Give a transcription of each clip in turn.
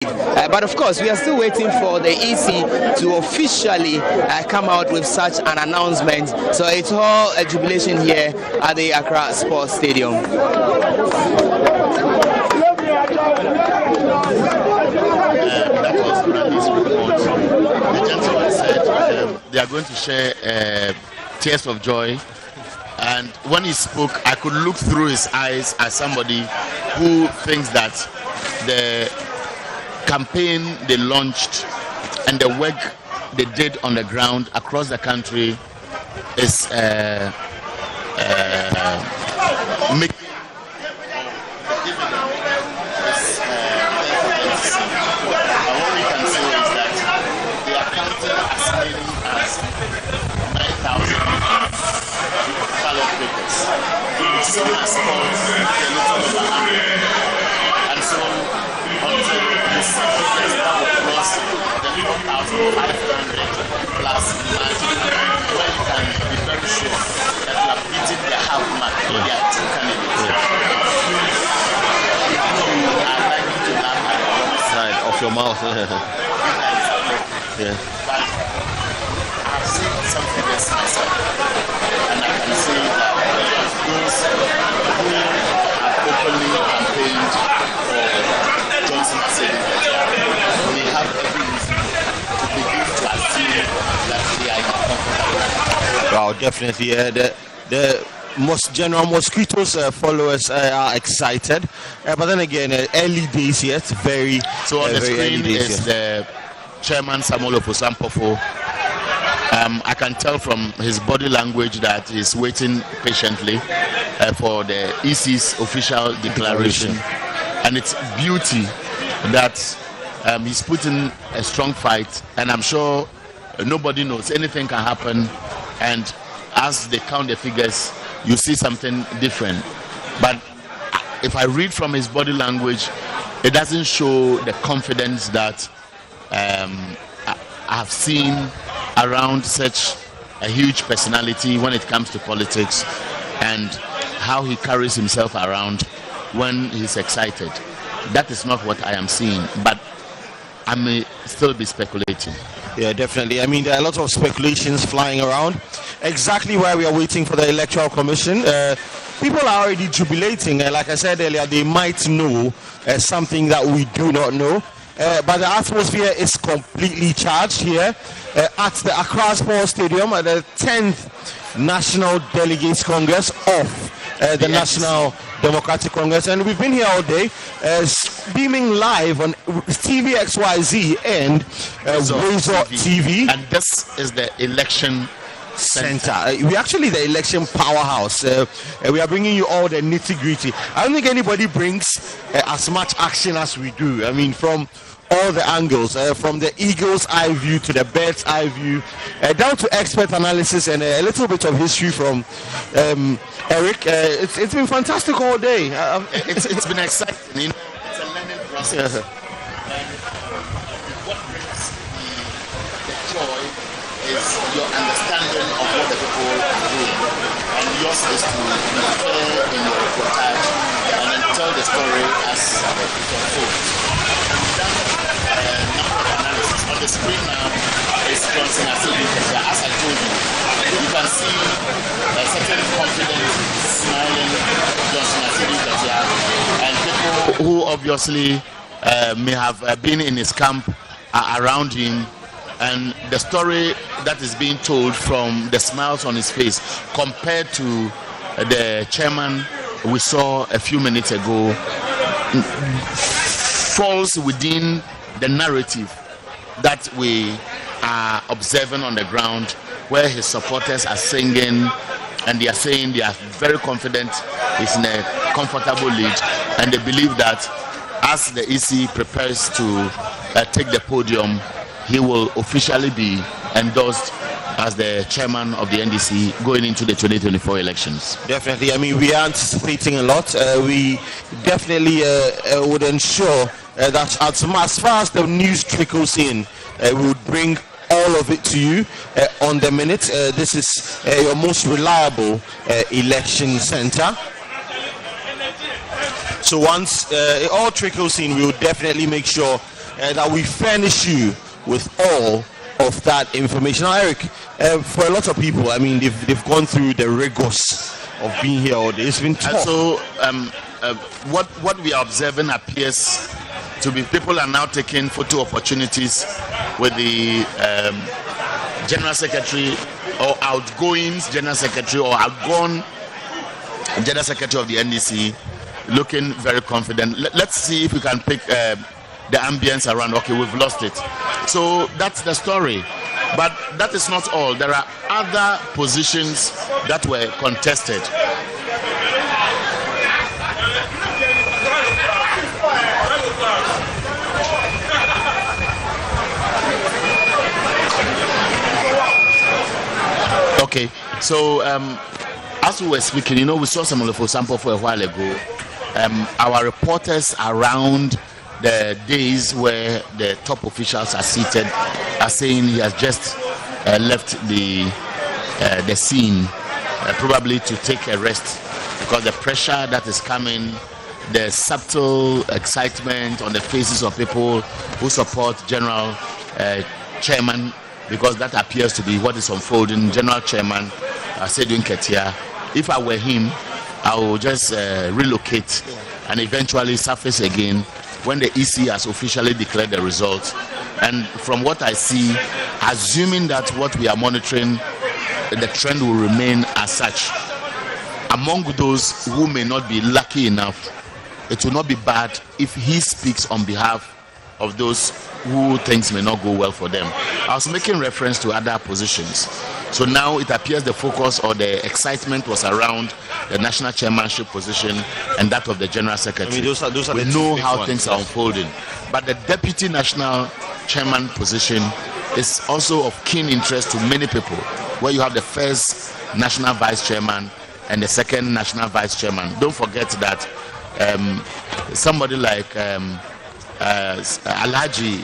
But of course, we are still waiting for the EC to officially come out with such an announcement. So it's all a jubilation here at the Accra Sports Stadium. That was Randy's report. The gentleman said they are going to share tears of joy. And when he spoke, I could look through his eyes as somebody who thinks that the campaign they launched and the work they did on the ground across the country is making what we can say is that they are counting as many as 9,000 ballot papers. Some has called a little over 100. And so until this figures now across the 4,500 plus margin, where you can be very sure that you have beaten the half mark for their two candidates. You are likely to laugh at the wrong side of your mouth. Yeah. But I've seen some figures myself, and I can say that those who have openly campaigned for Johnson Asili may have every reason to begin to assume that they are comfortable. Wow, definitely. The most general mosquitoes followers are excited, but then again, early days yet. Very. So on the very screen is yet. the chairman Samuel Oposampofo. I can tell from his body language that he's waiting patiently for the EC's official declaration. And it's beauty that he's putting a strong fight, and I'm sure nobody knows, anything can happen, and as they count the figures you see something different. But if I read from his body language, it doesn't show the confidence that I have seen around such a huge personality when it comes to politics, and how he carries himself around when he's excited. That is not what I am seeing, but I may still be speculating. Yeah, definitely. I mean, there are a lot of speculations flying around. Exactly why we are waiting for the Electoral Commission. People are already jubilating. Like I said earlier, they might know something that we do not know. But the atmosphere is completely charged here at the Accra Sports Stadium at the 10th National Delegates Congress of the National Democratic Congress, and we've been here all day beaming live on TV XYZ and Razor TV. And this is the election center. We actually the election powerhouse. We are bringing you all the nitty-gritty. I don't think anybody brings as much action as we do. I mean, from all the angles, from the eagle's eye view to the bird's eye view, down to expert analysis and a little bit of history from Eric. It's been fantastic all day. It's been exciting. You know, it's a learning process. And what brings the joy is your understanding of what the people are doing, and yours is to be fair in your reportage and then tell the story as it unfolds. On the screen now is Johnson Asili. As I told you, you can see a certain confident, smiling Johnson Asili, and people who obviously may have been in his camp are around him, and the story that is being told from the smiles on his face compared to the chairman we saw a few minutes ago falls within the narrative that we are observing on the ground, where his supporters are singing and they are saying they are very confident he's in a comfortable lead, and they believe that as the EC prepares to take the podium, he will officially be endorsed as the chairman of the NDC going into the 2024 elections. Definitely. I mean, we are anticipating a lot. We definitely would ensure that as far as the news trickles in, we would bring all of it to you on the minute. This is your most reliable election center. So once it all trickles in, we will definitely make sure that we furnish you with all of that information. Now, Eric, for a lot of people, I mean, they've gone through the rigors of being here all day. It's been tough. So what we are observing appears to be people are now taking photo opportunities with the General Secretary or outgoing General Secretary or outgone General Secretary of the NDC, looking very confident. Let's see if we can pick the ambience around. Okay, we've lost it. So that's the story. But that is not all. There are other positions that were contested. Okay, so as we were speaking, we saw some of the sample for a while ago. Our reporters around the days where the top officials are seated are saying he has just left the scene, probably to take a rest, because the pressure that is coming, the subtle excitement on the faces of people who support General Chairman, because that appears to be what is unfolding. General Chairman Sedun Ketia, if I were him, I would just relocate and eventually surface again when the EC has officially declared the results. And from what I see, assuming that what we are monitoring, the trend will remain as such, among those who may not be lucky enough, it will not be bad if he speaks on behalf of those who things may not go well for them. I was making reference to other positions. So now it appears the focus or the excitement was around the national chairmanship position and that of the general secretary. I mean, those are we know how things are unfolding. But the deputy national chairman position is also of keen interest to many people, where you have the first national vice chairman and the second national vice chairman. Don't forget that somebody like Alhaji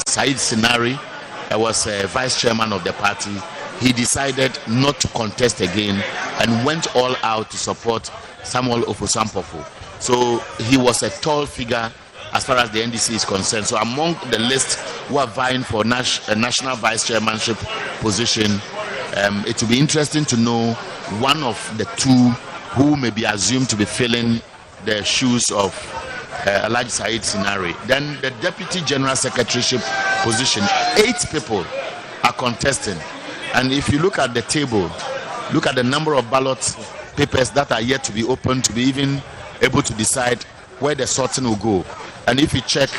Said Sinari was vice chairman of the party. He decided not to contest again and went all out to support Samuel Ofosampofo. So he was a tall figure as far as the NDC is concerned. So among the list who are vying for a national vice chairmanship position, it will be interesting to know one of the two who may be assumed to be filling the shoes of Alhaji Said Sinari. Then the deputy general secretaryship position, 8 people are contesting. And if you look at the table, look at the number of ballot papers that are yet to be opened to be even able to decide where the sorting will go. And if you check,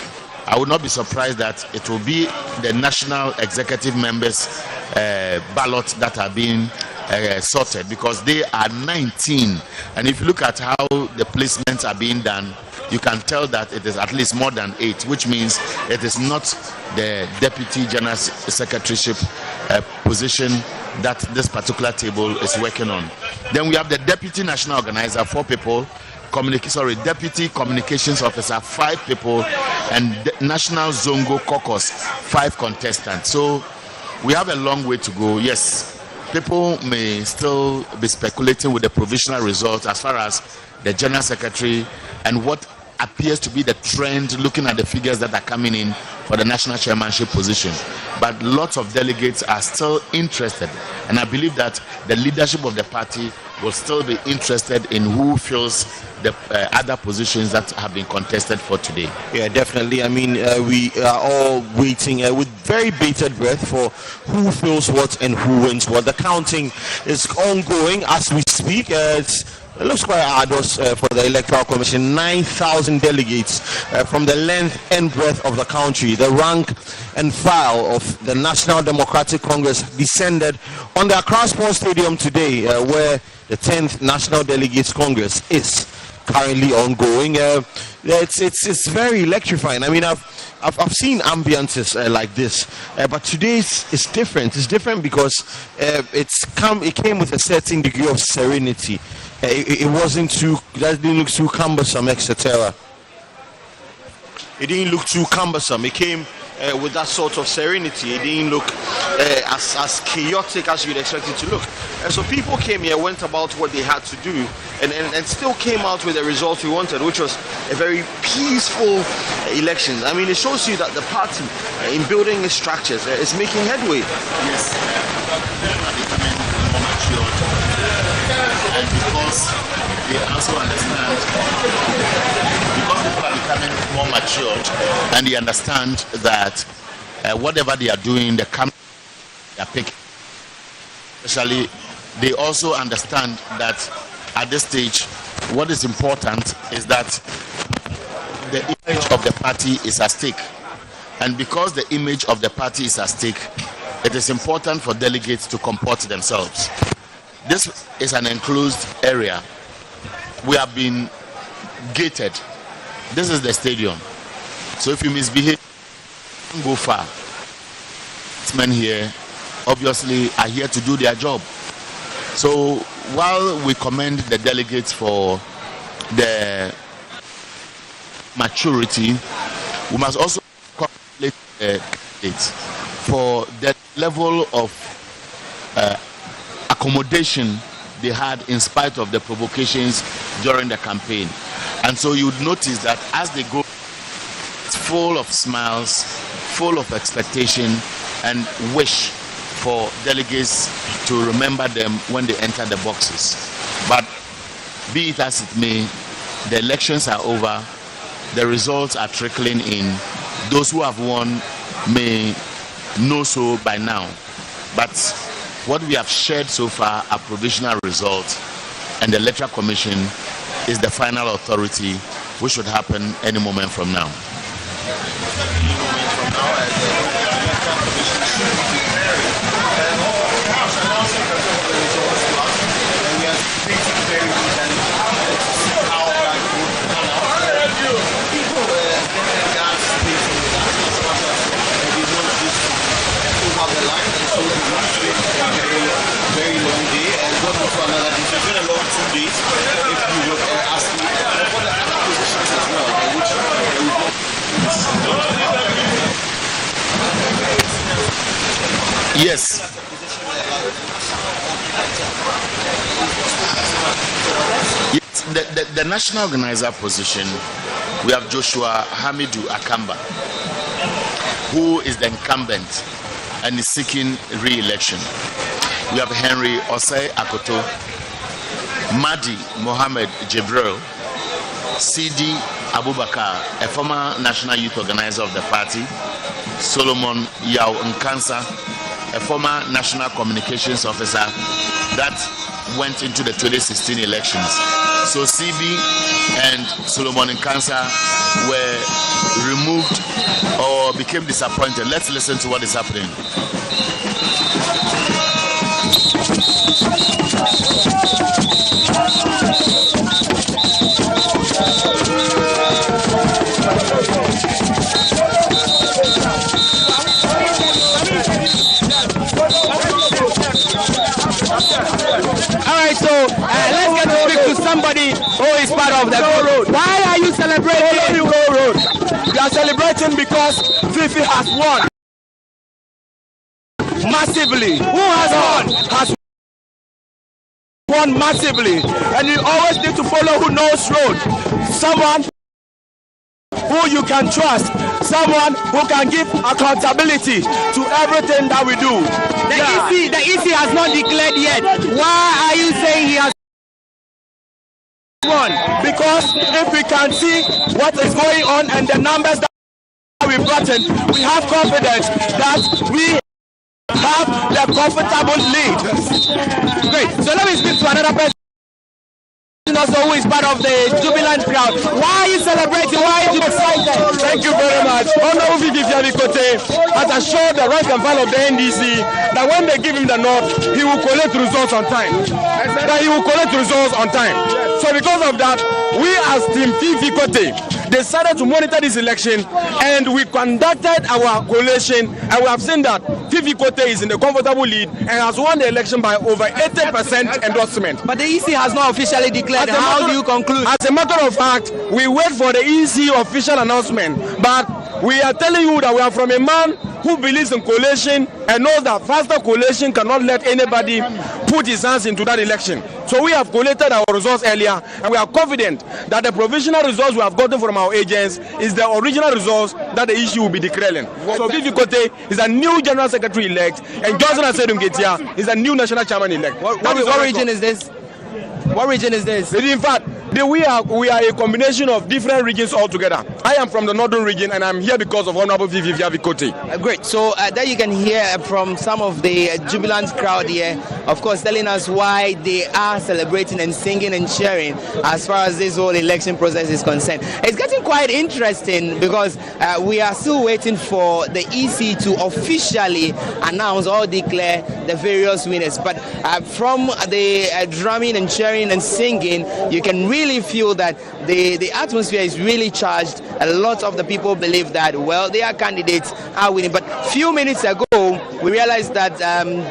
I would not be surprised that it will be the national executive members' ballots that are being sorted, because they are 19. And if you look at how the placements are being done, you can tell that it is at least more than 8, which means it is not the deputy general secretaryship position that this particular table is working on. Then we have the deputy national organizer, 4 people, deputy communications officer, 5 people, and national zongo caucus, 5 contestants. So we have a long way to go. Yes, people may still be speculating with the provisional results as far as the general secretary and what appears to be the trend, looking at the figures that are coming in for the national chairmanship position. But lots of delegates are still interested, and I believe that the leadership of the party will still be interested in who fills the other positions that have been contested for today. Yeah, definitely. I mean, we are all waiting with very bated breath for who fills what and who wins what. The counting is ongoing as we speak. It looks quite arduous for the Electoral Commission. 9,000 delegates from the length and breadth of the country. The rank and file of the National Democratic Congress descended on the Accra Sports Stadium today, where the 10th National Delegates Congress is currently ongoing. It's very electrifying. I mean, I've seen ambiances like this, but today's is different. It's different because it came with a certain degree of serenity. That didn't look too cumbersome, etc. It didn't look too cumbersome. It came with that sort of serenity. It didn't look as chaotic as you'd expect it to look. So people came here, went about what they had to do, and still came out with the result we wanted, which was a very peaceful election. I mean, it shows you that the party, in building its structures, is making headway. Yes, and because they also understand, because people are becoming more matured, and they understand that whatever they are doing, the camera they are picking. Especially, they also understand that at this stage, what is important is that the image of the party is at stake. And because the image of the party is at stake, it is important for delegates to comport themselves. This is an enclosed area. We have been gated. This is the stadium. So if you misbehave, don't go far. Men here obviously are here to do their job. So while we commend the delegates for the maturity, we must also congratulate the candidates for the level of accommodation they had in spite of the provocations during the campaign. And so you would notice that as they go, it's full of smiles, full of expectation, and wish for delegates to remember them when they enter the boxes. But be it as it may, the elections are over, the results are trickling in. Those who have won may know so by now. But what we have shared so far are provisional results, and the Electoral Commission is the final authority, which should happen any moment from now. Yes. Yes, the national organizer position, we have Joshua Hamidou Akamba, who is the incumbent and is seeking re-election. We have Henry Osei Akoto, Madi Mohammed Jibril, CD Abubakar, a former national youth organizer of the party, Solomon Yao Nkansa, a former national communications officer that went into the 2016 elections. So CB and Solomon Nkansa were removed or became disappointed. Let's listen to what is happening. Let's get to speak to somebody who is part of the road. Why are you celebrating? Road. We are celebrating because Fifi has won massively. Who has won? Has won massively. And you always need to follow who knows road. Someone who you can trust. Someone who can give accountability to everything that we do. The EC has not declared yet. Why are you saying he has won? Because if we can see what is going on and the numbers that we brought in, we have confidence that we have the comfortable lead. Great. So let me speak to another person also who is part of the jubilant crowd. Why are you celebrating? Why are you excited? Thank you very much. Honorable Vivi Kote has assured the rank and file of the NDC that when they give him the nod, he will collect results on time. So because of that, we as Team Vivi Kote decided to monitor this election, and we conducted our collation, and we have seen that Vivi Kote is in the comfortable lead and has won the election by over 80% endorsement. But the EC has not officially declared. How do you conclude? As a matter of fact, we wait for the EC official announcement, but We are telling you that we are from a man who believes in coalition and knows that faster coalition cannot let anybody put his hands into that election. So we have collated our results earlier, and we are confident that the provisional results we have gotten from our agents is the original results that the issue will be declaring. So Vivi Kote is a new General Secretary-elect, and Johnson Asedum Getia is a new National Chairman-elect. What region is this? What region is this? In fact, we are a combination of different regions altogether. I am from the northern region, and I'm here because of Honorable Vivi Kote. Great. So there you can hear from some of the jubilant crowd here, of course, telling us why they are celebrating and singing and cheering as far as this whole election process is concerned. It's getting quite interesting because we are still waiting for the EC to officially announce or declare the various winners. But from the drumming and cheering and singing, you can really feel that the atmosphere is really charged. A lot of the people believe that, well, their candidates are winning. But a few minutes ago, we realized that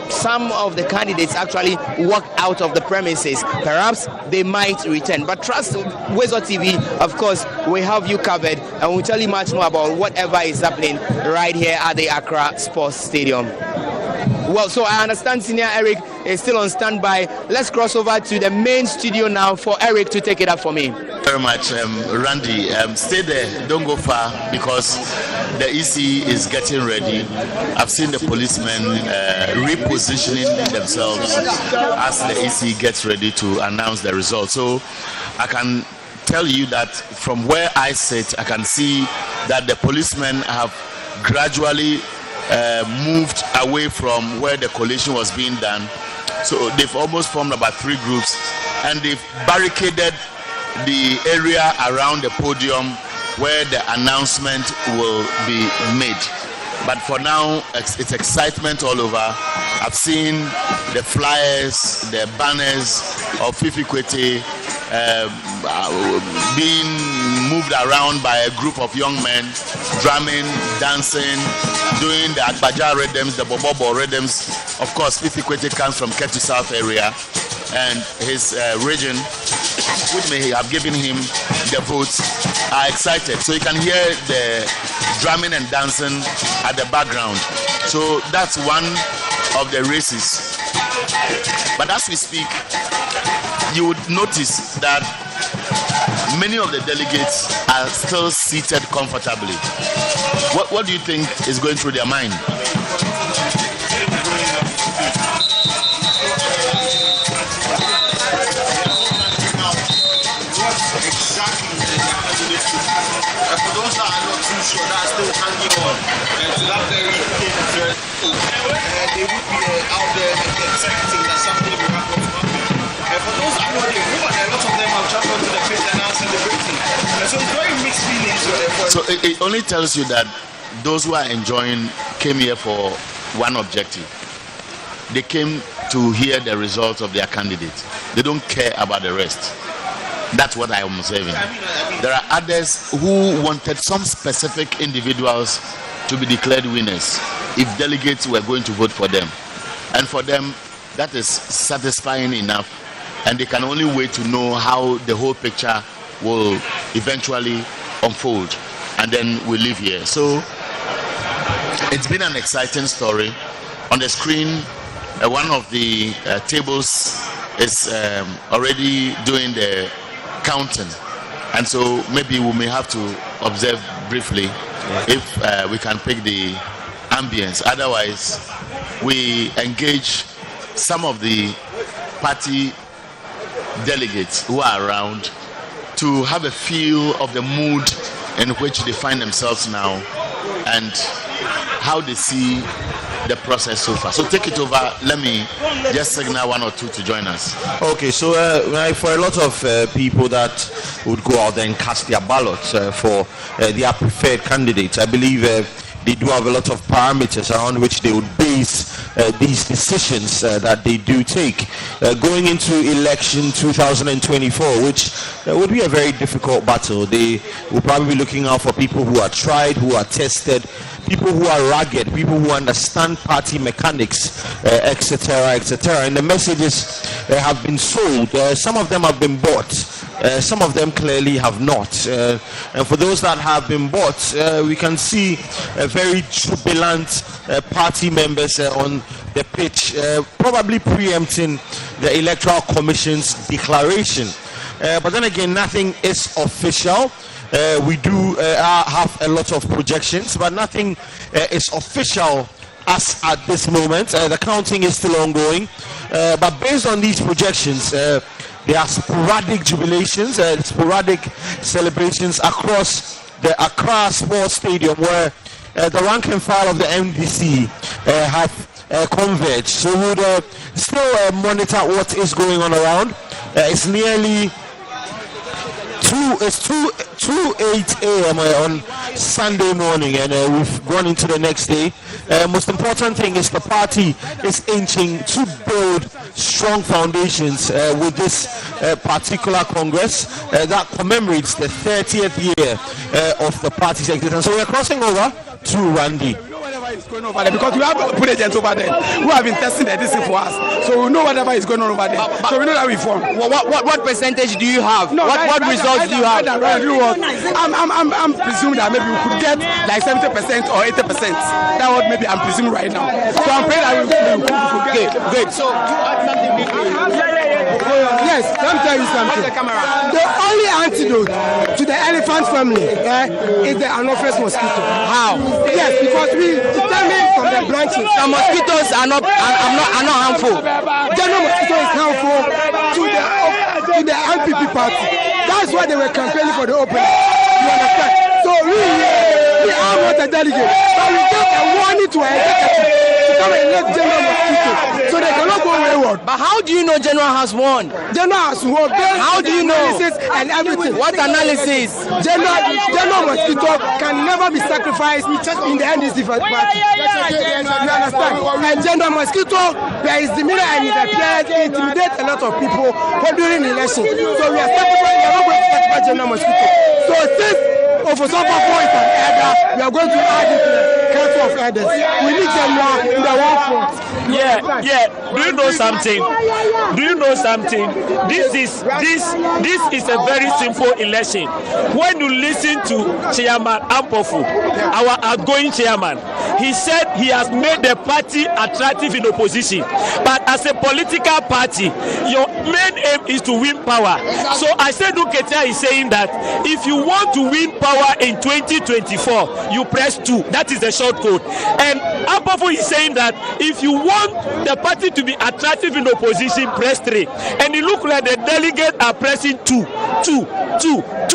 some of the candidates actually walked out of the premises. Perhaps they might return. But trust Wezo TV, of course, we have you covered, and we'll tell you much more about whatever is happening right here at the Accra Sports Stadium. Well, so I understand Senior Eric is still on standby. Let's cross over to the main studio now for Eric to take it up for me. Very much, Randy. Stay there, don't go far, because the EC is getting ready. I've seen the policemen repositioning themselves as the EC gets ready to announce the results. So I can tell you that from where I sit, I can see that the policemen have gradually moved away from where the collation was being done. So they've almost formed about 3 groups, and they've barricaded the area around the podium where the announcement will be made. But for now, it's excitement all over. I've seen the flyers, the banners of Fifi Kwete being moved around by a group of young men, drumming, dancing, doing the Agbaja rhythms, the Bobobo rhythms. Of course, Fifi Kwete comes from Ketu South area, and his region, which may have given him the votes, are excited. So you can hear the drumming and dancing at the background. So that's one of the races. But as we speak, you would notice that many of the delegates are still seated comfortably. What do you think is going through their mind? For those that are not too sure, that are still hanging on to that very thing, they would be out there expecting that something will happen. And for those that are not there, a lot of them have jumped onto the page and now celebrating. And so it's very mixed feelings. So it only tells you that those who are enjoying came here for one objective. They came to hear the results of their candidate. They don't care about the rest. That's what I am observing. There are others who wanted some specific individuals to be declared winners if delegates were going to vote for them. And for them, that is satisfying enough. And they can only wait to know how the whole picture will eventually unfold. And then we leave here. So it's been an exciting story. On the screen, one of the tables is already doing the counting, and so maybe we may have to observe briefly if we can pick the ambience. Otherwise, we engage some of the party delegates who are around to have a feel of the mood in which they find themselves now and how they see the process so far. So take it over. Let me just signal one or two to join us. Okay, so for a lot of people that would go out there and cast their ballots for their preferred candidates, I believe they do have a lot of parameters around which they would base these decisions that they do take. Going into election 2024, which would be a very difficult battle, they will probably be looking out for people who are tried, who are tested, people who are rugged, people who understand party mechanics, etc., etc. And the messages have been sold. Some of them have been bought. Some of them clearly have not. And for those that have been bought, we can see very jubilant party members on the pitch, probably preempting the Electoral Commission's declaration. But then again, nothing is official. We do have a lot of projections, but nothing is official as at this moment. The counting is still ongoing, but based on these projections, there are sporadic jubilations, sporadic celebrations across the Accra Sports Stadium, where the rank and file of the NDC have converged. So we would still monitor what is going on around. It's nearly 2:08 a.m. on Sunday morning, and we've gone into the next day. Most important thing is the party is inching to build strong foundations with this particular Congress that commemorates the 30th year of the party's existence. So we're crossing over to Randy. Is going over there, because we have put agents over there who have been testing the DC for us, so we know whatever is going on over there. So we know that we form. What percentage do you have? No, what results do you have? I'm presuming that maybe we could get like 70% or 80%. That's what maybe I'm presuming right now. So I'm praying that we could get. Good. So you add something big. Yes, let me tell you something. The only antidote to the elephant family is the Anopheles mosquito. How? Yes, because we determine from the branches. The mosquitoes are not harmful. General mosquito is harmful to the MPP party. That's why they were campaigning for the opening. You understand? So we are not a delegate, but we get a warning to our executive to come and elect general mosquito, so they cannot go wayward. But how do you know General has won? General has won. How do you know? Analysis and everything. What analysis? General mosquito can never be sacrificed in the NDC party. You understand? And general mosquito, there is demeanor and it appears intimidate a lot of people during the election. So we are sacrificing. We are not going to sacrifice general mosquito. So since Ofosopofo is an elder, we are going to add it to the council of elders. We need general in the one front. Yeah. Do you know something? This is a very simple election. When you listen to Chairman Ampofu, our outgoing chairman, he said he has made the party attractive in opposition. But as a political party, your main aim is to win power. So I said Duketia is saying that if you want to win power in 2024, you press 2. That is the short code. And Ampofu is saying that if you want the party to be attractive in opposition, press 3. And it looks like the delegates are pressing 2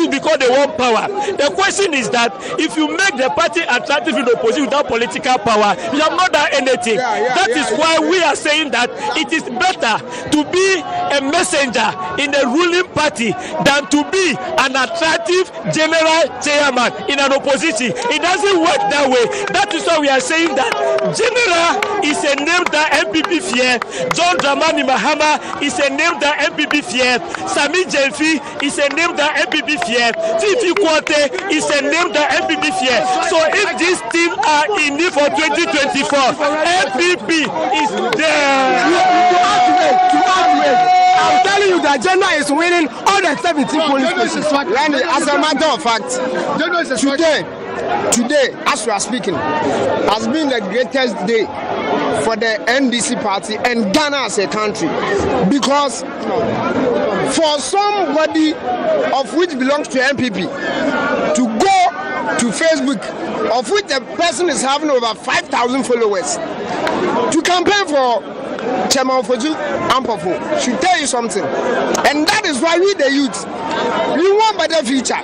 because they want power. The question is that if you make the party attractive in opposition without political power, you have not done anything. That is why we are saying that it is better to be a messenger in the ruling party than to be an attractive general chairman in an opposition. It doesn't work that way. That is why we are saying that general is a name that MPP fear. John Dramani Mahama is a name that MPP fear. Sami Jenfi is a name that MPP fear. Tifi Kwate is a name that MPP fear. So if these teams are in need for 2024, MPP is there. I'm telling you that Jenna is winning all the 17 police stations. As a matter of fact, today, as we are speaking, has been the greatest day for the NDC party and Ghana as a country, because for somebody of which belongs to MPP to go to Facebook, of which the person is having over 5,000 followers, to campaign for Chairman Foju Ampofu, should tell you something. And that is why we the youth, we want better future.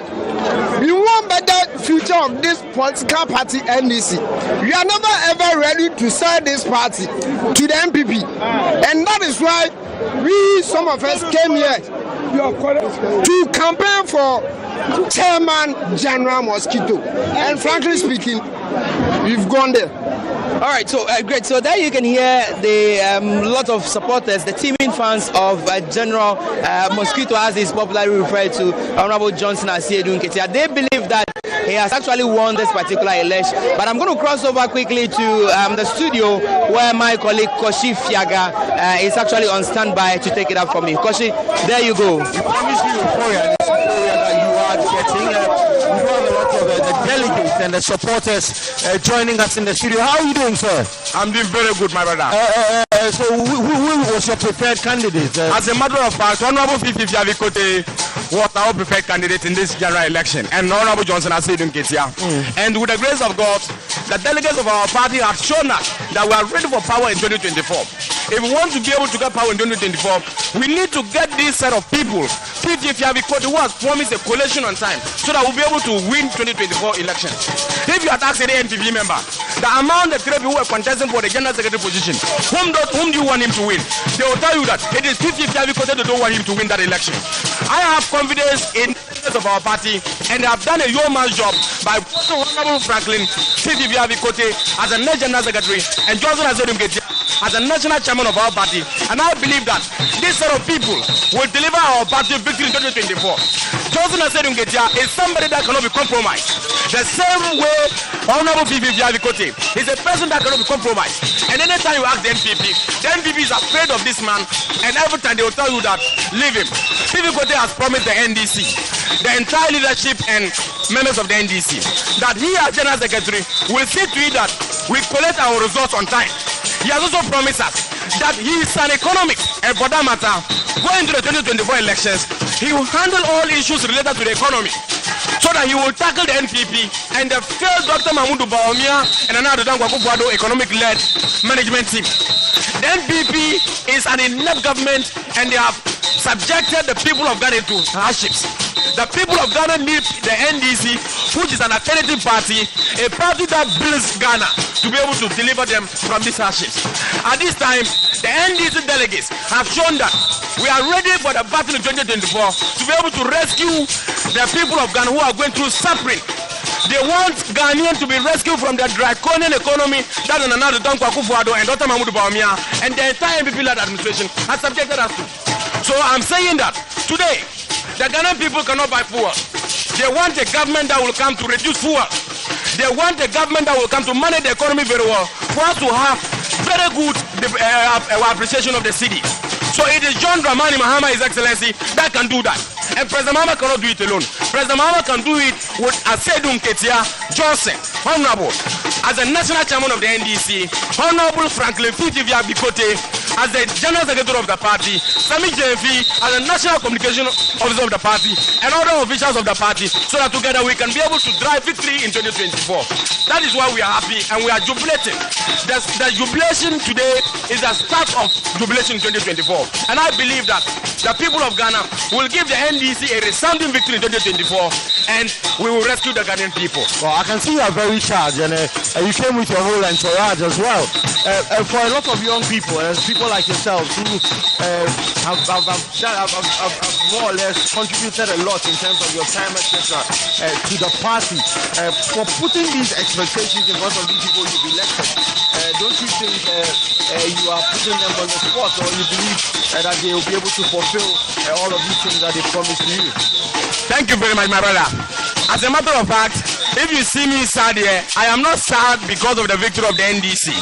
We want better future of this political party NDC. We are never ever ready to sell this party to the MPP. And that is why we, some of us, came here to campaign for Chairman General Mosquito. And frankly speaking, we've gone there. All right, so great. So there you can hear the lot of supporters, the teaming fans of General Mosquito, as is popularly referred to, Honorable Johnson Asiedu Nketia. They believe that he has actually won this particular election. But I'm going to cross over quickly to the studio where my colleague Koshi Fiaga is actually on standby to take it up for me. Koshi, there you go. We promised you euphoria, this euphoria that you are getting. We have a lot of the delegates and the supporters joining us in the studio. How are you doing, sir? I'm doing very good, my brother. So who was your preferred candidate? As a matter of fact, Honorable Fifi Fiavikote was our preferred candidate in this general election, and Honorable Johnson has said in Ketia. And with the grace of God, the delegates of our party have shown us that we are ready for power in 2024. If we want to be able to get power in 2024, we need to get this set of people, Fifi Fiavikote, who has promised a coalition on time, so that we'll be able to win 2024 elections. If you had asked any NPP member, the amount of people who are contesting for the general secretary position, whom do you want him to win? They will tell you that it is 50-50 because they don't want him to win that election. I have confidence in the leaders of our party, and they have done a yeoman's job by Honorable Franklin 50-50 as a national secretary and Johnson as a national chairman of our party. And I believe that this set of people will deliver our party victory in 2024. Johnson is somebody that cannot be compromised. The same way Honorable Fifi is a person that cannot be compromised. And anytime you ask the NPP is afraid of this man, and every time they will tell you that leave him. Fifi has promised the NDC, the entire leadership and members of the NDC, that he as General Secretary will see to it that we collect our results on time. He has also promised us that he is an economist, and for that matter, going to the 2024 elections, he will handle all issues related to the economy, so that he will tackle the NPP and the failed Dr. Mahmoud Bawumia and another economic-led management team. The NPP is an inept government, and they have subjected the people of Ghana to hardships. The people of Ghana need the NDC, which is an alternative party, a party that builds Ghana to be able to deliver them from these hardships. At this time, the NDC delegates have shown that we are ready for the battle in 2024 to be able to rescue the people of Ghana who are going through suffering. They want Ghanaians to be rescued from the draconian economy that Nana Dankwa Akufo-Addo and Dr. Mahmoud Bawumia and the entire NPP-led administration has subjected us to. So I'm saying that today, the Ghanaian people cannot buy fuel. They want a government that will come to reduce fuel. They want a government that will come to manage the economy very well for us to have very good appreciation of the city. So it is John Dramani Mahama, His Excellency, that can do that. And President Mahama cannot do it alone. President Mahama can do it with Asedun Ketia Johnson, Honorable, as the National Chairman of the NDC, Honorable Franklin Fitivia Bikote, as the General Secretary of the party, Sami Jemfi, as the National Communication Officer of the party, and other officials of the party, so that together we can be able to drive victory in 2024. That is why we are happy and we are jubilating. The jubilation today is the start of jubilation in 2024. And I believe that the people of Ghana will give the NDC a resounding victory in 2024, and we will rescue the Ghanaian people. Well, I can see you are very charged, and you came with your whole entourage as well. For a lot of young people, people like yourselves who have more or less contributed a lot in terms of your time, etc., to the party, for putting these expectations in front of these people you've elected, don't you think you are putting them on the spot, or you believe that they will be able to fulfill all of these things that they promised to you? Thank you very much, my brother. As a matter of fact, if you see me sad here, I am not sad because of the victory of the NDC.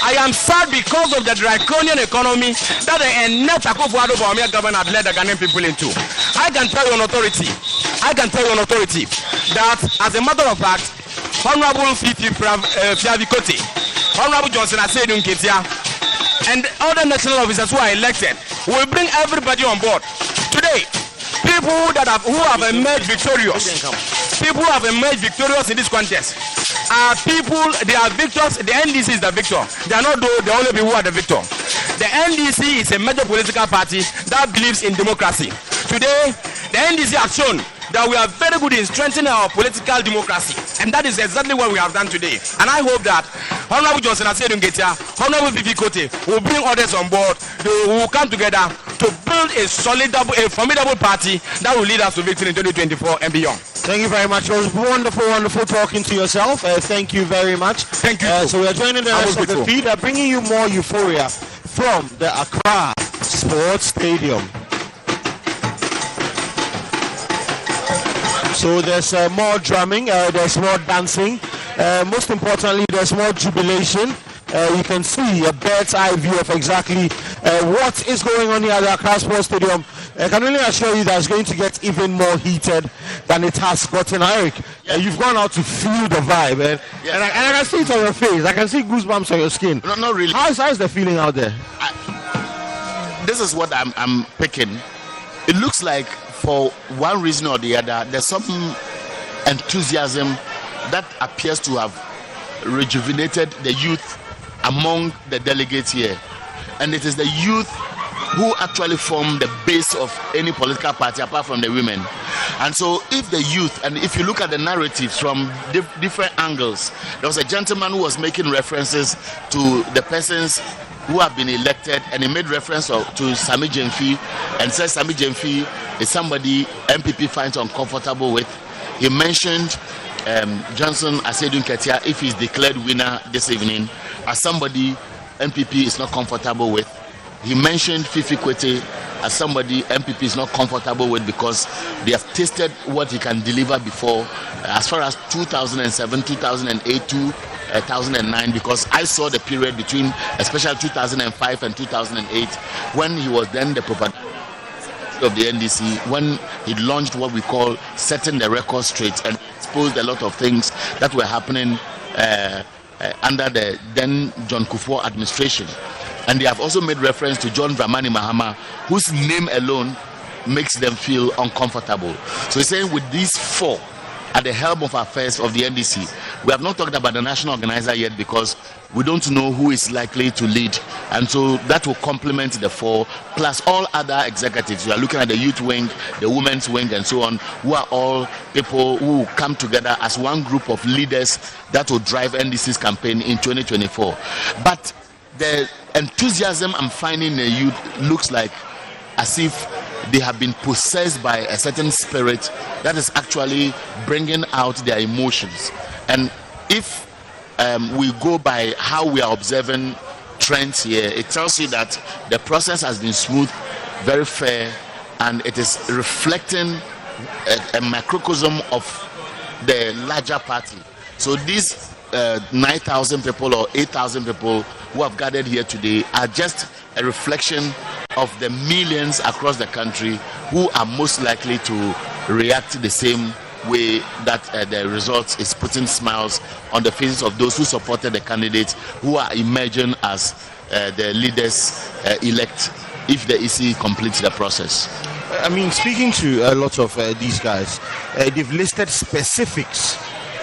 I am sad because of the draconian economy that the inept Akufo-Addo Bawumia government had led the Ghanaian people into. I can tell you on authority that, as a matter of fact, Honorable Fifi Fiavikote, Honorable Johnson Asedun Ketia, and other national officers who are elected will bring everybody on board. Today, people who have emerged victorious, people who have emerged victorious in this contest are people, they are victors. The NDC is the victor. They are not the only people who are the victor. The NDC is a major political party that believes in democracy. Today, the NDC has shown that we are very good in strengthening our political democracy, and that is exactly what we have done today. And I hope that Honorable Johnson Asedun Ketia, Honorable Fifi Kote will bring others on board. They will come together to build a formidable party that will lead us to victory in 2024 and beyond. Thank you very much. It was wonderful talking to yourself. Thank you very much. Thank you. So we are joining the rest of the feed, bringing you more euphoria from the Accra Sports Stadium. So there's more drumming, there's more dancing. Most importantly, there's more jubilation. You can see a bird's eye view of exactly what is going on here at the Accra Sports Stadium. I can only assure you that it's going to get even more heated than it has gotten, Eric. You've gone out to feel the vibe, and I can see it on your face. I can see goosebumps on your skin. No, not really. How's the feeling out there? This is what I'm picking. It looks like for one reason or the other, there's some enthusiasm that appears to have rejuvenated the youth among the delegates here. And it is the youth who actually form the base of any political party apart from the women. And so if the youth, and if you look at the narratives from different angles, there was a gentleman who was making references to the persons who have been elected, and he made reference to Sami Gyamfi and said Sami Gyamfi is somebody MPP finds uncomfortable with. He mentioned Johnson Asedu Nketia, if he's declared winner this evening, as somebody MPP is not comfortable with. He mentioned Fifi Kwete as somebody MPP is not comfortable with because they have tasted what he can deliver before, as far as 2007, 2008, 2009, because I saw the period between especially 2005 and 2008 when he was then the propaganda of the NDC, when he launched what we call setting the record straight and exposed a lot of things that were happening under the then John Kufuor administration. And they have also made reference to John Dramani Mahama, whose name alone makes them feel uncomfortable. So he's saying with these four at the helm of affairs of the NDC, we have not talked about the national organizer yet because we don't know who is likely to lead. And so that will complement the four, plus all other executives. We are looking at the youth wing, the women's wing, and so on, who are all people who come together as one group of leaders that will drive NDC's campaign in 2024. But the enthusiasm I'm finding in the youth looks like as if they have been possessed by a certain spirit that is actually bringing out their emotions. And if we go by how we are observing trends here, it tells you that the process has been smooth, very fair, and it is reflecting a microcosm of the larger party. So these 9,000 people or 8,000 people who have gathered here today are just a reflection of the millions across the country who are most likely to react the same way that the results is putting smiles on the faces of those who supported the candidates who are emerging as the leaders elect if the EC completes the process. I mean, speaking to a lot of these guys, they've listed specifics.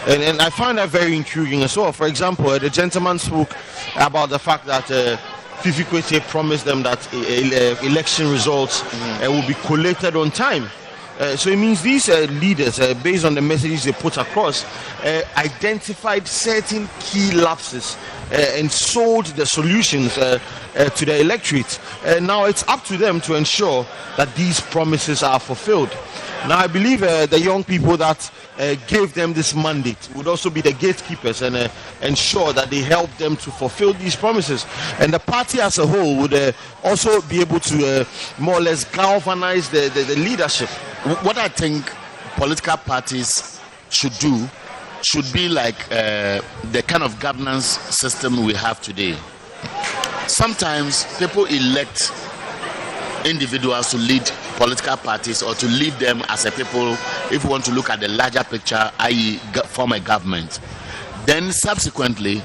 And I find that very intriguing as well. For example, the gentleman spoke about the fact that Fifi Kwete promised them that election results will be collated on time. So it means these leaders, based on the messages they put across, identified certain key lapses and sold the solutions to the electorate. Now it's up to them to ensure that these promises are fulfilled. Now I believe the young people that gave them this mandate would also be the gatekeepers and ensure that they help them to fulfill these promises. And the party as a whole would also be able to more or less galvanize the leadership. What I think political parties should do should be like the kind of governance system we have today. Sometimes people elect individuals to lead political parties or to lead them as a people, if you want to look at the larger picture, i.e. form a government. Then subsequently,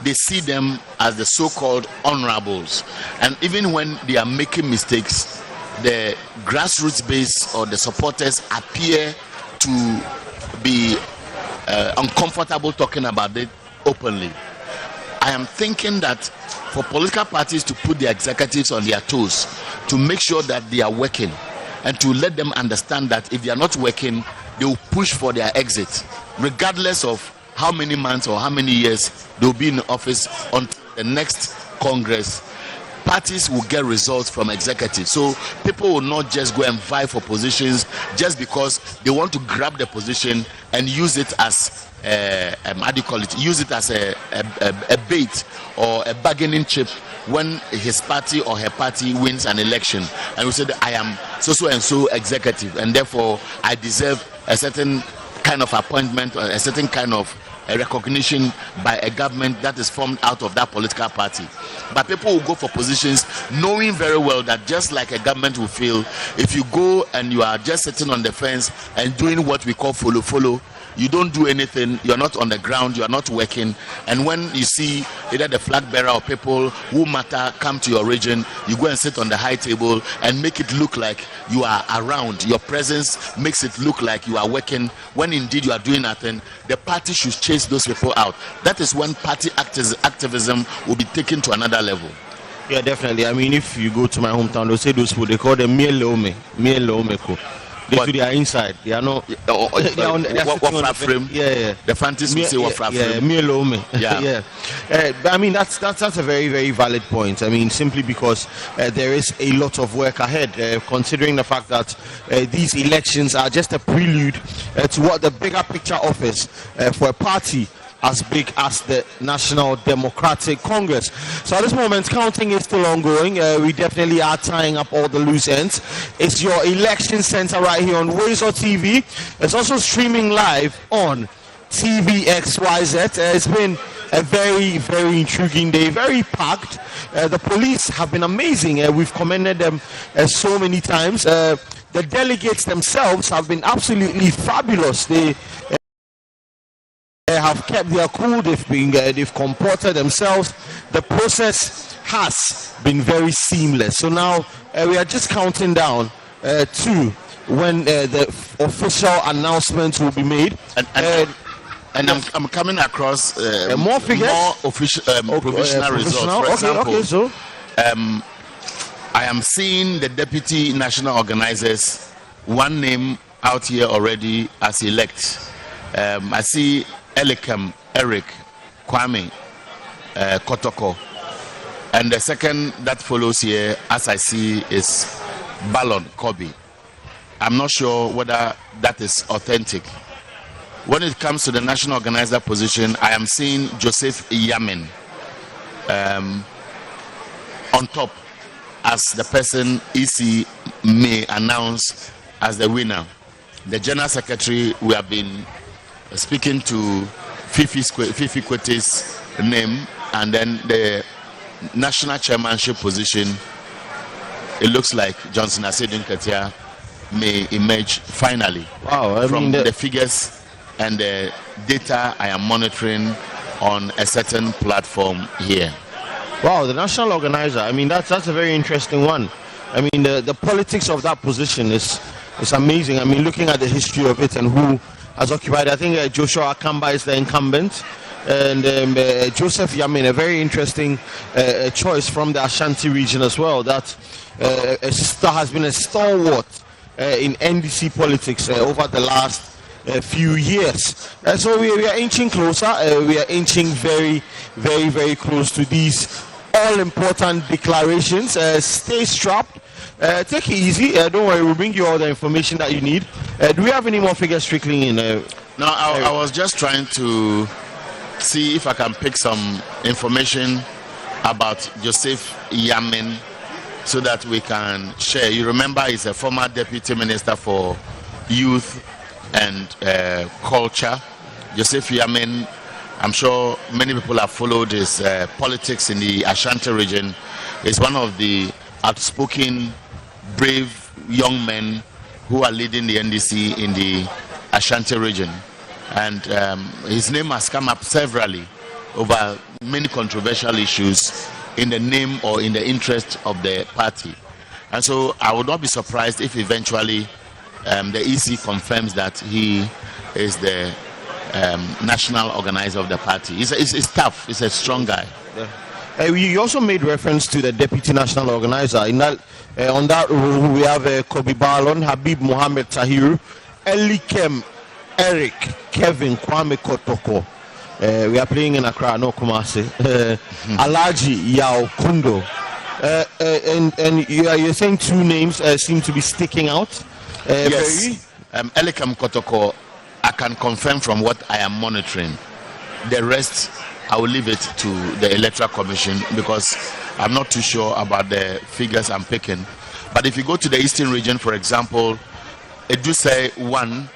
they see them as the so-called honorables. And even when they are making mistakes, the grassroots base or the supporters appear to be uncomfortable talking about it openly. I am thinking that for political parties to put the executives on their toes, to make sure that they are working, and to let them understand that if they are not working, they will push for their exit, regardless of how many months or how many years they will be in office until the next Congress. Parties will get results from executives. So people will not just go and vie for positions just because they want to grab the position and use it as how do you call it? Use it as a bait or a bargaining chip when his party or her party wins an election, and we say that I am so and so executive, and therefore I deserve a certain kind of appointment or a certain kind of a recognition by a government that is formed out of that political party. But people will go for positions knowing very well that just like a government will feel, if you go and you are just sitting on the fence and doing what we call follow, you don't do anything, you're not on the ground, you're not working, and when you see either the flag bearer or people who matter come to your region, you go and sit on the high table and make it look like you are around. Your presence makes it look like you are working, when indeed you are doing nothing. The party should chase those people out. That is when party activism will be taken to another level. Yeah, definitely. I mean, if you go to my hometown, they'll say those people, they call them Mielomeko. They are inside. They are not. They are on the frame. Yeah. The fantasy will say what frame. Yeah. But I mean, that's a very, very valid point. I mean, simply because there is a lot of work ahead, considering the fact that these elections are just a prelude to what the bigger picture offers for a party as big as the National Democratic Congress. So at this moment, counting is still ongoing. We definitely are tying up all the loose ends. It's your election center right here on Wazer TV. It's also streaming live on TVXYZ. It's been a very, very intriguing day, very packed. The police have been amazing. We've commended them so many times. The delegates themselves have been absolutely fabulous. They have kept their cool, they've comported themselves. The process has been very seamless. So now we are just counting down to when the official announcement will be made. And I'm coming across more figures, more official provisional results. For example, I am seeing the deputy national organizers, one name out here already as elect. I see Elikem Eric Kwame Kotoko, and the second that follows here, as I see, is Ballon Kobe. I'm not sure whether that is authentic. When it comes to the national organizer position, I am seeing Joseph Yamin on top as the person EC may announce as the winner. The general secretary, we have been speaking to Fifi Kwete's name, and then the national chairmanship position, it looks like Johnson Asedun Katia may emerge finally. Wow, from the figures and the data I am monitoring on a certain platform here. Wow, the national organizer, I mean, that's a very interesting one. I mean, the politics of that position is amazing. I mean, looking at the history of it and who has occupied, I think Joshua Akamba is the incumbent, and Joseph Yamin, a very interesting choice from the Ashanti region as well, that has been a stalwart in NDC politics over the last few years. So we are inching closer. We are inching very, very, very close to these all-important declarations. Stay strapped. Take it easy. Don't worry, we'll bring you all the information that you need. Do we have any more figures trickling in? No, I was just trying to see if I can pick some information about Joseph Yamin so that we can share. You remember he's a former deputy minister for youth and culture. Joseph Yamin, I'm sure many people have followed his politics in the Ashanti region. He's one of the outspoken, brave young men who are leading the NDC in the Ashanti region, and his name has come up severally over many controversial issues in the name or in the interest of the party. And so I would not be surprised if eventually the EC confirms that he is the national organizer of the party. He's tough, he's a strong guy. Yeah. We also made reference to the deputy national organizer. In that, on that role, we have Kobe Balon, Habib Mohammed Tahiru, Elikem Eric Kevin Kwame Kotoko. We are playing in Accra, no Kumasi. Alaji Yao Kundo. And you're saying two names seem to be sticking out. Yes. Elikem Kotoko, I can confirm from what I am monitoring. The rest, I will leave it to the Electoral Commission because I'm not too sure about the figures I'm picking. But if you go to the Eastern region, for example, it do say one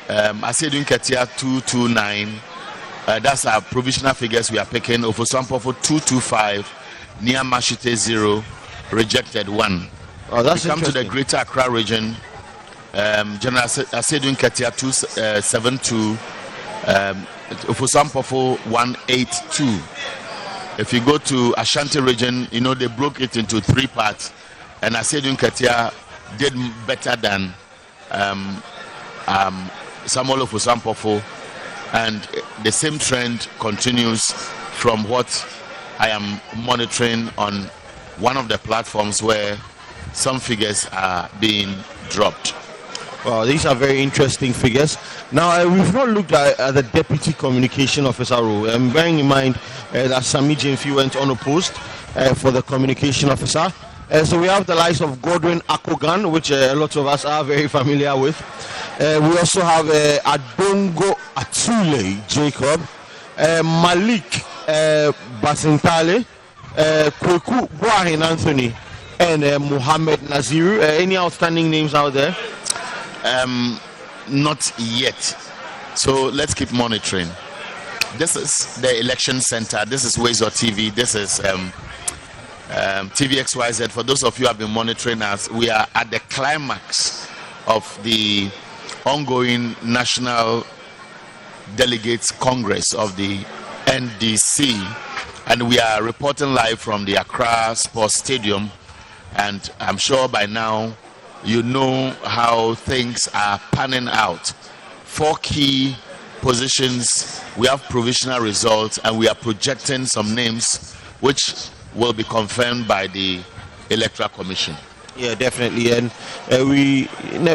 Asedun Ketia 229. That's our provisional figures we are picking. Ofosampo for 225. Niamashite 0. Rejected 1. Oh, that's we come to the Greater Accra region. General Asedun Ketia 272. Ofosampo for 182. If you go to Ashanti region, you know they broke it into 3 parts, and Asedun Ketia did better than Samuel Ofosampo, and the same trend continues from what I am monitoring on one of the platforms where some figures are being dropped. Well, these are very interesting figures. Now, we've not looked at the Deputy Communication Officer role. Bearing in mind that Sami Jemfi went unopposed for the Communication Officer. So we have the likes of Godwin Akogan, which a lot of us are very familiar with. We also have Adongo Atule Jacob, Malik Basintale, Kweku Boahin Anthony, and Muhammad Naziru. Any outstanding names out there? Not yet. So let's keep monitoring. This is the election center. This is Wazor TV. This is TVXYZ. For those of you who have been monitoring us, we are at the climax of the ongoing National Delegates Congress of the NDC, and we are reporting live from the Accra Sports Stadium. And I'm sure by now you know how things are panning out. 4 key positions, we have provisional results, and we are projecting some names which will be confirmed by the Electoral Commission. Yeah, definitely, and we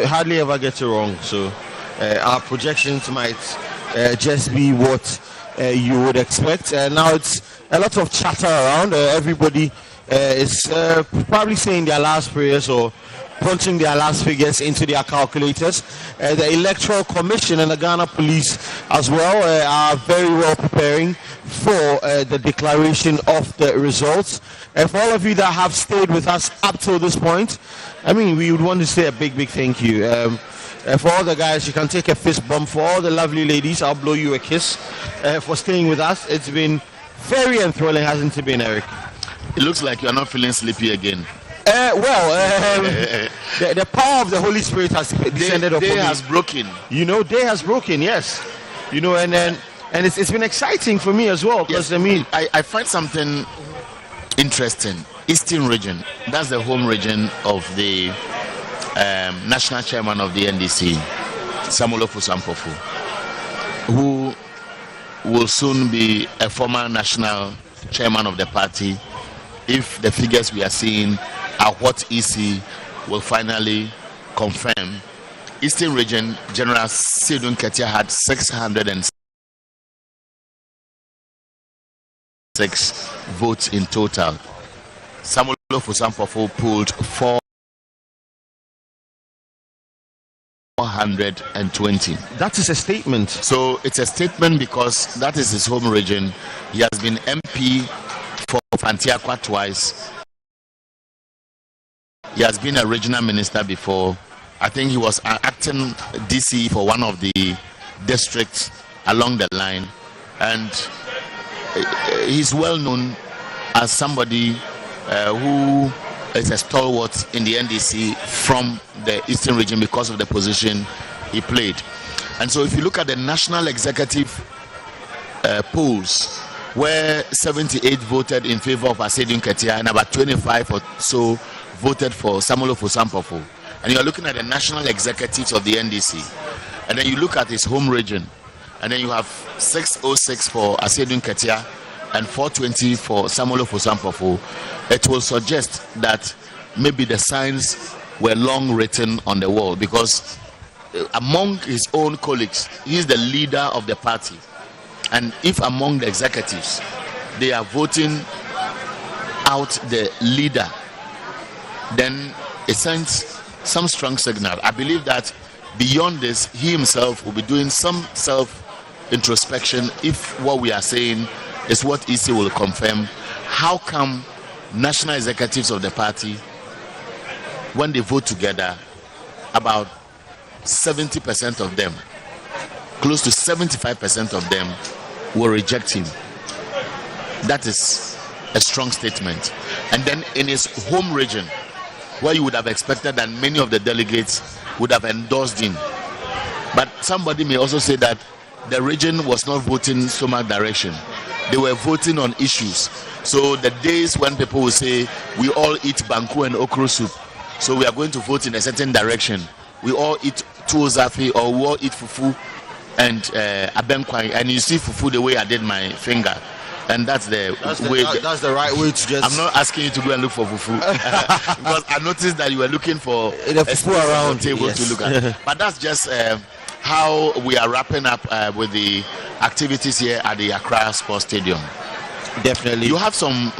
hardly ever get it wrong. So our projections might just be what you would expect. Now it's a lot of chatter around. Everybody is probably saying their last prayers or punching their last figures into their calculators. The Electoral Commission and the Ghana Police as well are very well preparing for the declaration of the results. For all of you that have stayed with us up till this point, I mean, we would want to say a big thank you. For all the guys, you can take a fist bump. For all the lovely ladies, I'll blow you a kiss for staying with us. It's been very enthralling, hasn't it been, Eric? It looks like you're not feeling sleepy again. The power of the Holy Spirit has descended upon me. Day has broken. You know, day has broken, yes. You know, and it's been exciting for me as well. Because yes, I find something interesting. Eastern region, that's the home region of the national chairman of the NDC, Samuel Ofosampo, who will soon be a former national chairman of the party if the figures we are seeing are what EC will finally confirm. Eastern region, General Asedun Ketia had 606 votes in total. Samuel Ofosampo polled 420. That is a statement. So it's a statement because that is his home region. He has been MP for Fantiakwa twice. He has been a regional minister before. I think he was acting DC for one of the districts along the line, and he's well known as somebody who is a stalwart in the NDC from the Eastern region because of the position he played. And so if you look at the national executive polls, where 78 voted in favor of Asedun Ketia and about 25 or so voted for Samuel Ofosampo, and you're looking at the national executives of the NDC, and then you look at his home region, and then you have 606 for Asedun Ketia and 420 for Samuel Ofosampo, it will suggest that maybe the signs were long written on the wall, because among his own colleagues, he is the leader of the party. And if among the executives, they are voting out the leader, then it sends some strong signal. I believe that beyond this, he himself will be doing some self-introspection if what we are saying is what EC will confirm. How come national executives of the party, when they vote together, about 70% of them close to 75% of them will reject him. That is a strong statement. And then in his home region, where you would have expected that many of the delegates would have endorsed him. But somebody may also say that the region was not voting so much direction. They were voting on issues. So the days when people will say, we all eat banku and okra soup, so we are going to vote in a certain direction. We all eat tuozafi, or we all eat fufu and abenkwai. And you see fufu the way I did my finger. And that's the way. That's the right way to just. I'm not asking you to go and look for fufu because I noticed that you were looking for the fufu around the table to look at. But that's just how we are wrapping up with the activities here at the Accra Sports Stadium. Definitely. You have some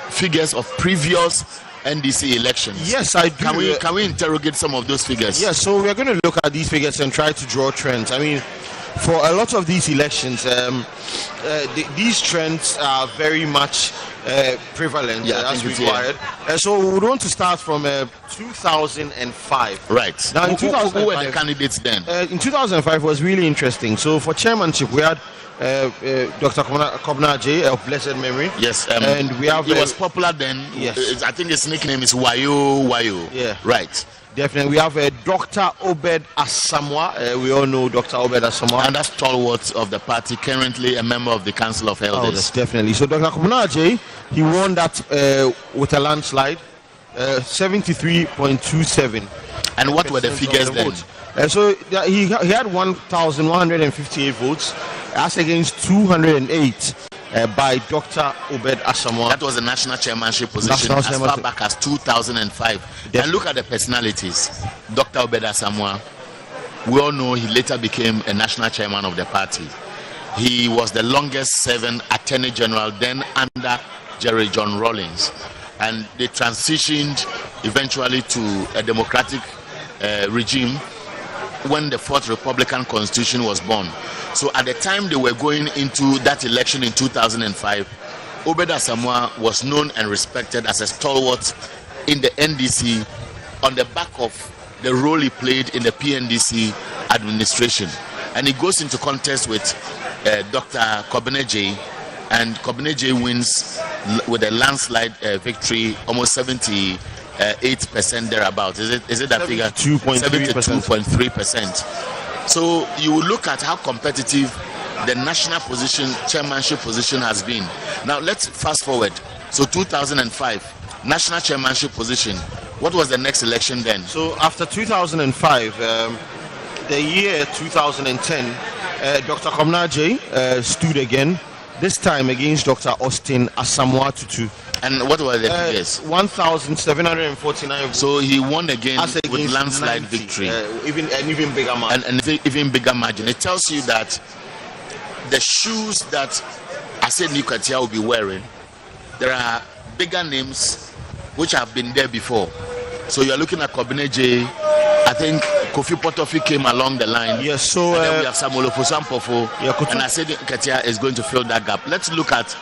figures of previous NDC elections. Yes, I do. Can we interrogate some of those figures? Yes, so we're going to look at these figures and try to draw trends. I mean, for a lot of these elections, these trends are very much prevalent as required. So we would want to start from 2005. Right. Now, in 2005, who were the candidates then? In 2005 was really interesting. So for chairmanship, we had Dr. Kobna J of blessed memory. Yes. And we have. He was popular then. Yes. I think his nickname is Wayo. Yeah. Right. Definitely. We have Dr. Obed Asamoah. We all know Dr. Obed Asamoah. And that's stalwart of the party, currently a member of the Council of Elders. Definitely. So Dr. Kobna J, he won that with a landslide, 73.27. And what were the figures then? So he had 1,158 votes, as against 208 by Dr. Obed Asamoah. That was the national chairmanship position as far back as 2005. And look at the personalities. Dr. Obed Asamoah, we all know he later became a national chairman of the party. He was the longest serving attorney general then under Jerry John Rawlings. And they transitioned eventually to a democratic regime when the Fourth Republican Constitution was born. So at the time they were going into that election in 2005, Obed Asamoah was known and respected as a stalwart in the NDC on the back of the role he played in the PNDC administration. And he goes into contest with Dr. Kobna J, and Kobna J wins with a landslide victory, almost 78% thereabout. Is it that figure? 72.3%. So you will look at how competitive the national position, chairmanship position has been. Now let's fast forward. So 2005, national chairmanship position. What was the next election then? So after 2005, the year 2010, Dr. Kobna J stood again, this time against Dr. Austin Asamoah Tutu. And what were the figures? 1,749. So he won again with landslide 90, victory. Even bigger margin. And even bigger margin. It tells you that the shoes that Aseni Katia will be wearing, there are bigger names which have been there before. So you are looking at Kobna J. I think Kofi Potofi came along the line. Yes, so and then we have Samuel Ofosampofo, and Aseni Katia is going to fill that gap. Let's look at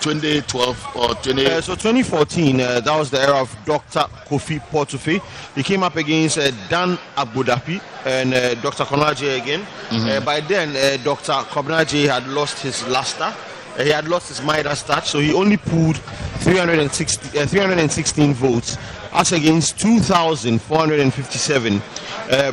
2012 or 20. So 2014, that was the era of Dr. Kofi Potofi. He came up against Dan Abudapi and Dr. Kobna J again. By then, Dr. Kobna J had lost his luster. He had lost his Midas touch, so he only pulled 316 votes, as against 2,457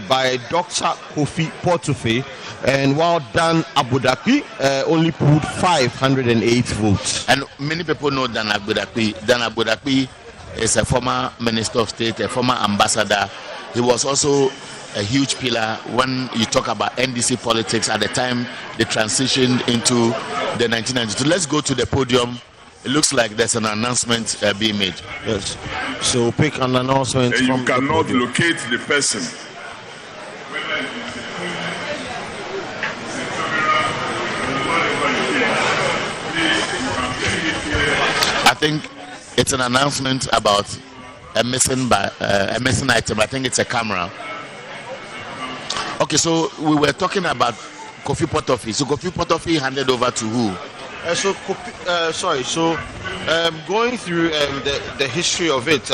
by Dr. Kofi Potofi. And while Dan Abudapi only pulled 508 votes. And many people know Dan Abudapi. Dan Abudapi is a former Minister of State, a former ambassador. He was also a huge pillar when you talk about NDC politics at the time they transitioned into the 1992. Let's go to the podium. It looks like there's an announcement being made. Yes. So pick an announcement. And you cannot locate the person. I think it's an announcement about a missing item. I think it's a camera. Okay, so we were talking about Kofi Potofi. So Kofi Potofi handed over to who? Going through the history of it,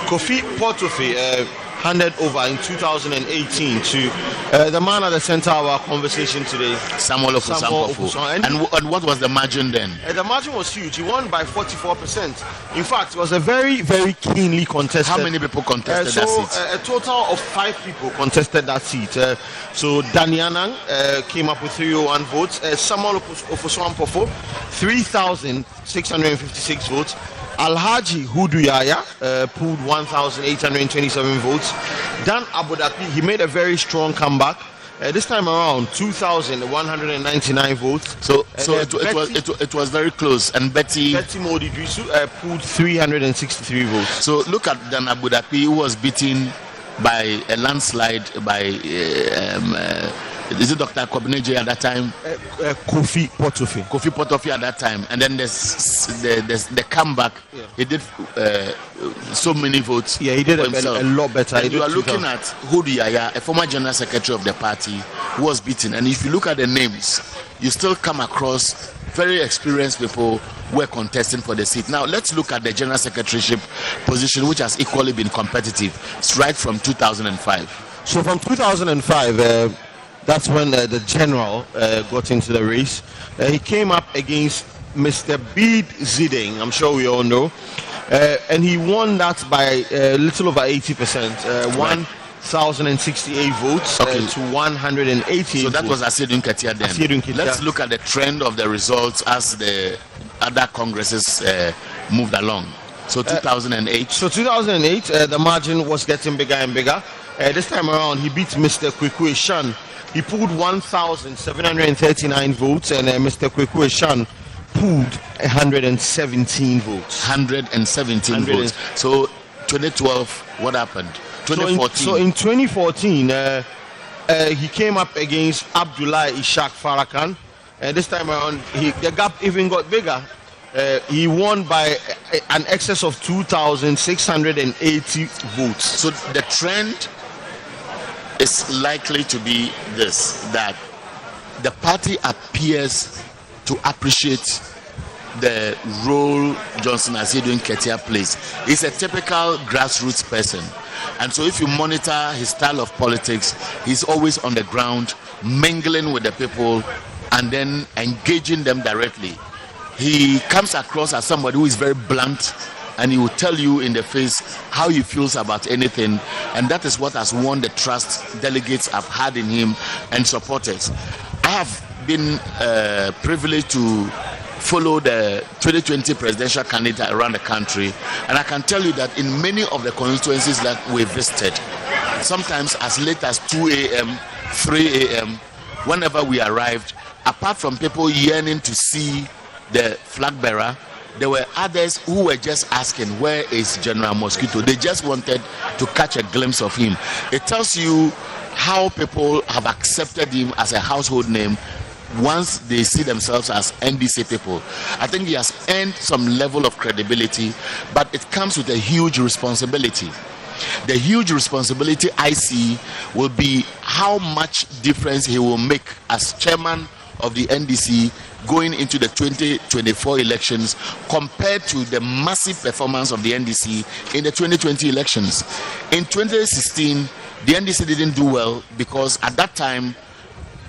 Kofi Potofi, handed over in 2018 to the man at the center of our conversation today, Samuel Ofusampofu. And what was the margin then? The margin was huge. He won by 44%. In fact, it was a very, very keenly contested. How many people contested that seat? A total of 5 people contested that seat. So Danny Anang came up with 301 votes. Samuel Ofusampofu, 3,656 votes. Alhaji Hudu Yaya pulled 1,827 votes. Dan Abodaki, he made a very strong comeback. This time around, 2,199 votes. So it was very close. And Betty Modi Drisu pulled 363 votes. So look at Dan Abodaki, who was beaten by a landslide by is it Dr. Kobneje at that time? Kofi Potofi. Kofi Potofi at that time. And then there's the comeback. Yeah. He did so many votes. Yeah, he did a lot better. And you are looking at Hudu Yaya, a former general secretary of the party, who was beaten. And if you look at the names, you still come across very experienced people who were contesting for the seat. Now, let's look at the general secretaryship position, which has equally been competitive right from 2005. So from 2005, that's when the general got into the race. He came up against Mr. Bede Zidane, I'm sure we all know, and he won that by a little over 80%, 1,068 votes to 188. So that was Asidun Ketia then. Let's look at the trend of the results as the other congresses moved along. So 2008. So 2008, the margin was getting bigger and bigger. This time around, he beat Mr. Kwekwe Shan. He pulled 1,739 votes, and Mr. Kwekwe Shan pulled 117 votes. 117 votes. So 2012, what happened? 2014. So in 2014, he came up against Abdullah Ishaq Farrakhan. This time around, the gap even got bigger. He won by an excess of 2,680 votes. So the trend is likely to be this, that the party appears to appreciate the role Johnson Asidun Ketia plays. He's a typical grassroots person, and so if you monitor his style of politics, he's always on the ground, mingling with the people and then engaging them directly. He comes across as somebody who is very blunt, and he will tell you in the face how he feels about anything, and that is what has won the trust delegates have had in him and supporters. I have been privileged to follow the 2020 presidential candidate around the country, and I can tell you that in many of the constituencies that we visited, sometimes as late as 2 a.m., 3 a.m., whenever we arrived, apart from people yearning to see the flag bearer, there were others who were just asking, where is General Mosquito? They just wanted to catch a glimpse of him. It tells you how people have accepted him as a household name once they see themselves as NDC people. I think he has earned some level of credibility, but it comes with a huge responsibility. The huge responsibility I see will be how much difference he will make as chairman of the NDC going into the 2024 elections compared to the massive performance of the NDC in the 2020 elections. In 2016, the NDC didn't do well because at that time,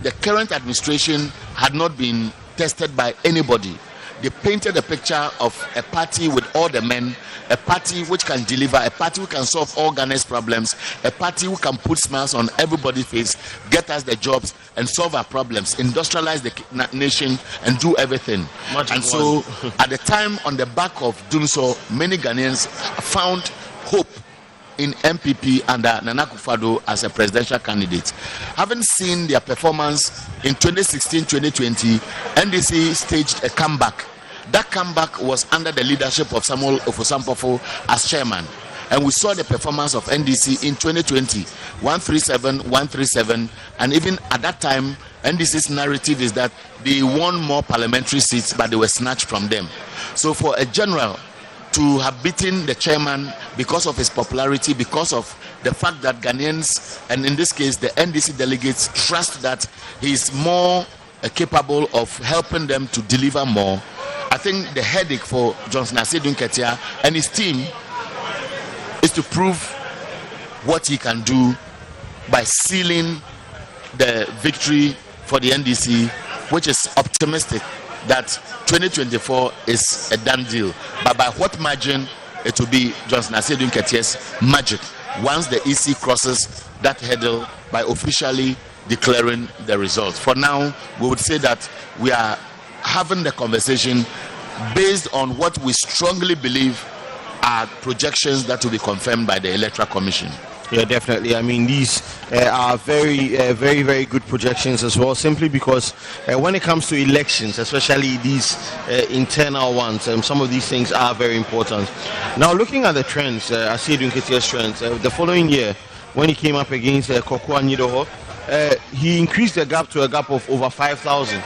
the current administration had not been tested by anybody. They painted a picture of a party with all the men, a party which can deliver, a party who can solve all Ghana's problems, a party who can put smiles on everybody's face, get us the jobs and solve our problems, industrialize the nation and do everything. And so at the time, on the back of doing so, many Ghanaians found hope in MPP under Nana Akufo-Addo as a presidential candidate. Having seen their performance in 2016-2020, NDC staged a comeback. That comeback was under the leadership of Samuel Ofusampofu as chairman. And we saw the performance of NDC in 2020, 137, 137, and even at that time, NDC's narrative is that they won more parliamentary seats, but they were snatched from them. So for a general to have beaten the chairman because of his popularity, because of the fact that Ghanaians, and in this case the NDC delegates, trust that he is more capable of helping them to deliver more, I think the headache for Johnson Asidun Ketia and his team is to prove what he can do by sealing the victory for the NDC, which is optimistic that 2024 is a done deal. But by what margin? It will be Johnson Asiedu Nketiah's magic once the EC crosses that hurdle by officially declaring the results. For now, we would say that we are having the conversation based on what we strongly believe are projections that will be confirmed by the Electoral Commission. Yeah, definitely. I mean, these are very good projections as well, simply because when it comes to elections, especially these internal ones, some of these things are very important. Now, looking at the trends, Asiedu Nketiah's trends, the following year, when he came up against Kokua Nyidoho, he increased the gap to a gap of over 5,000.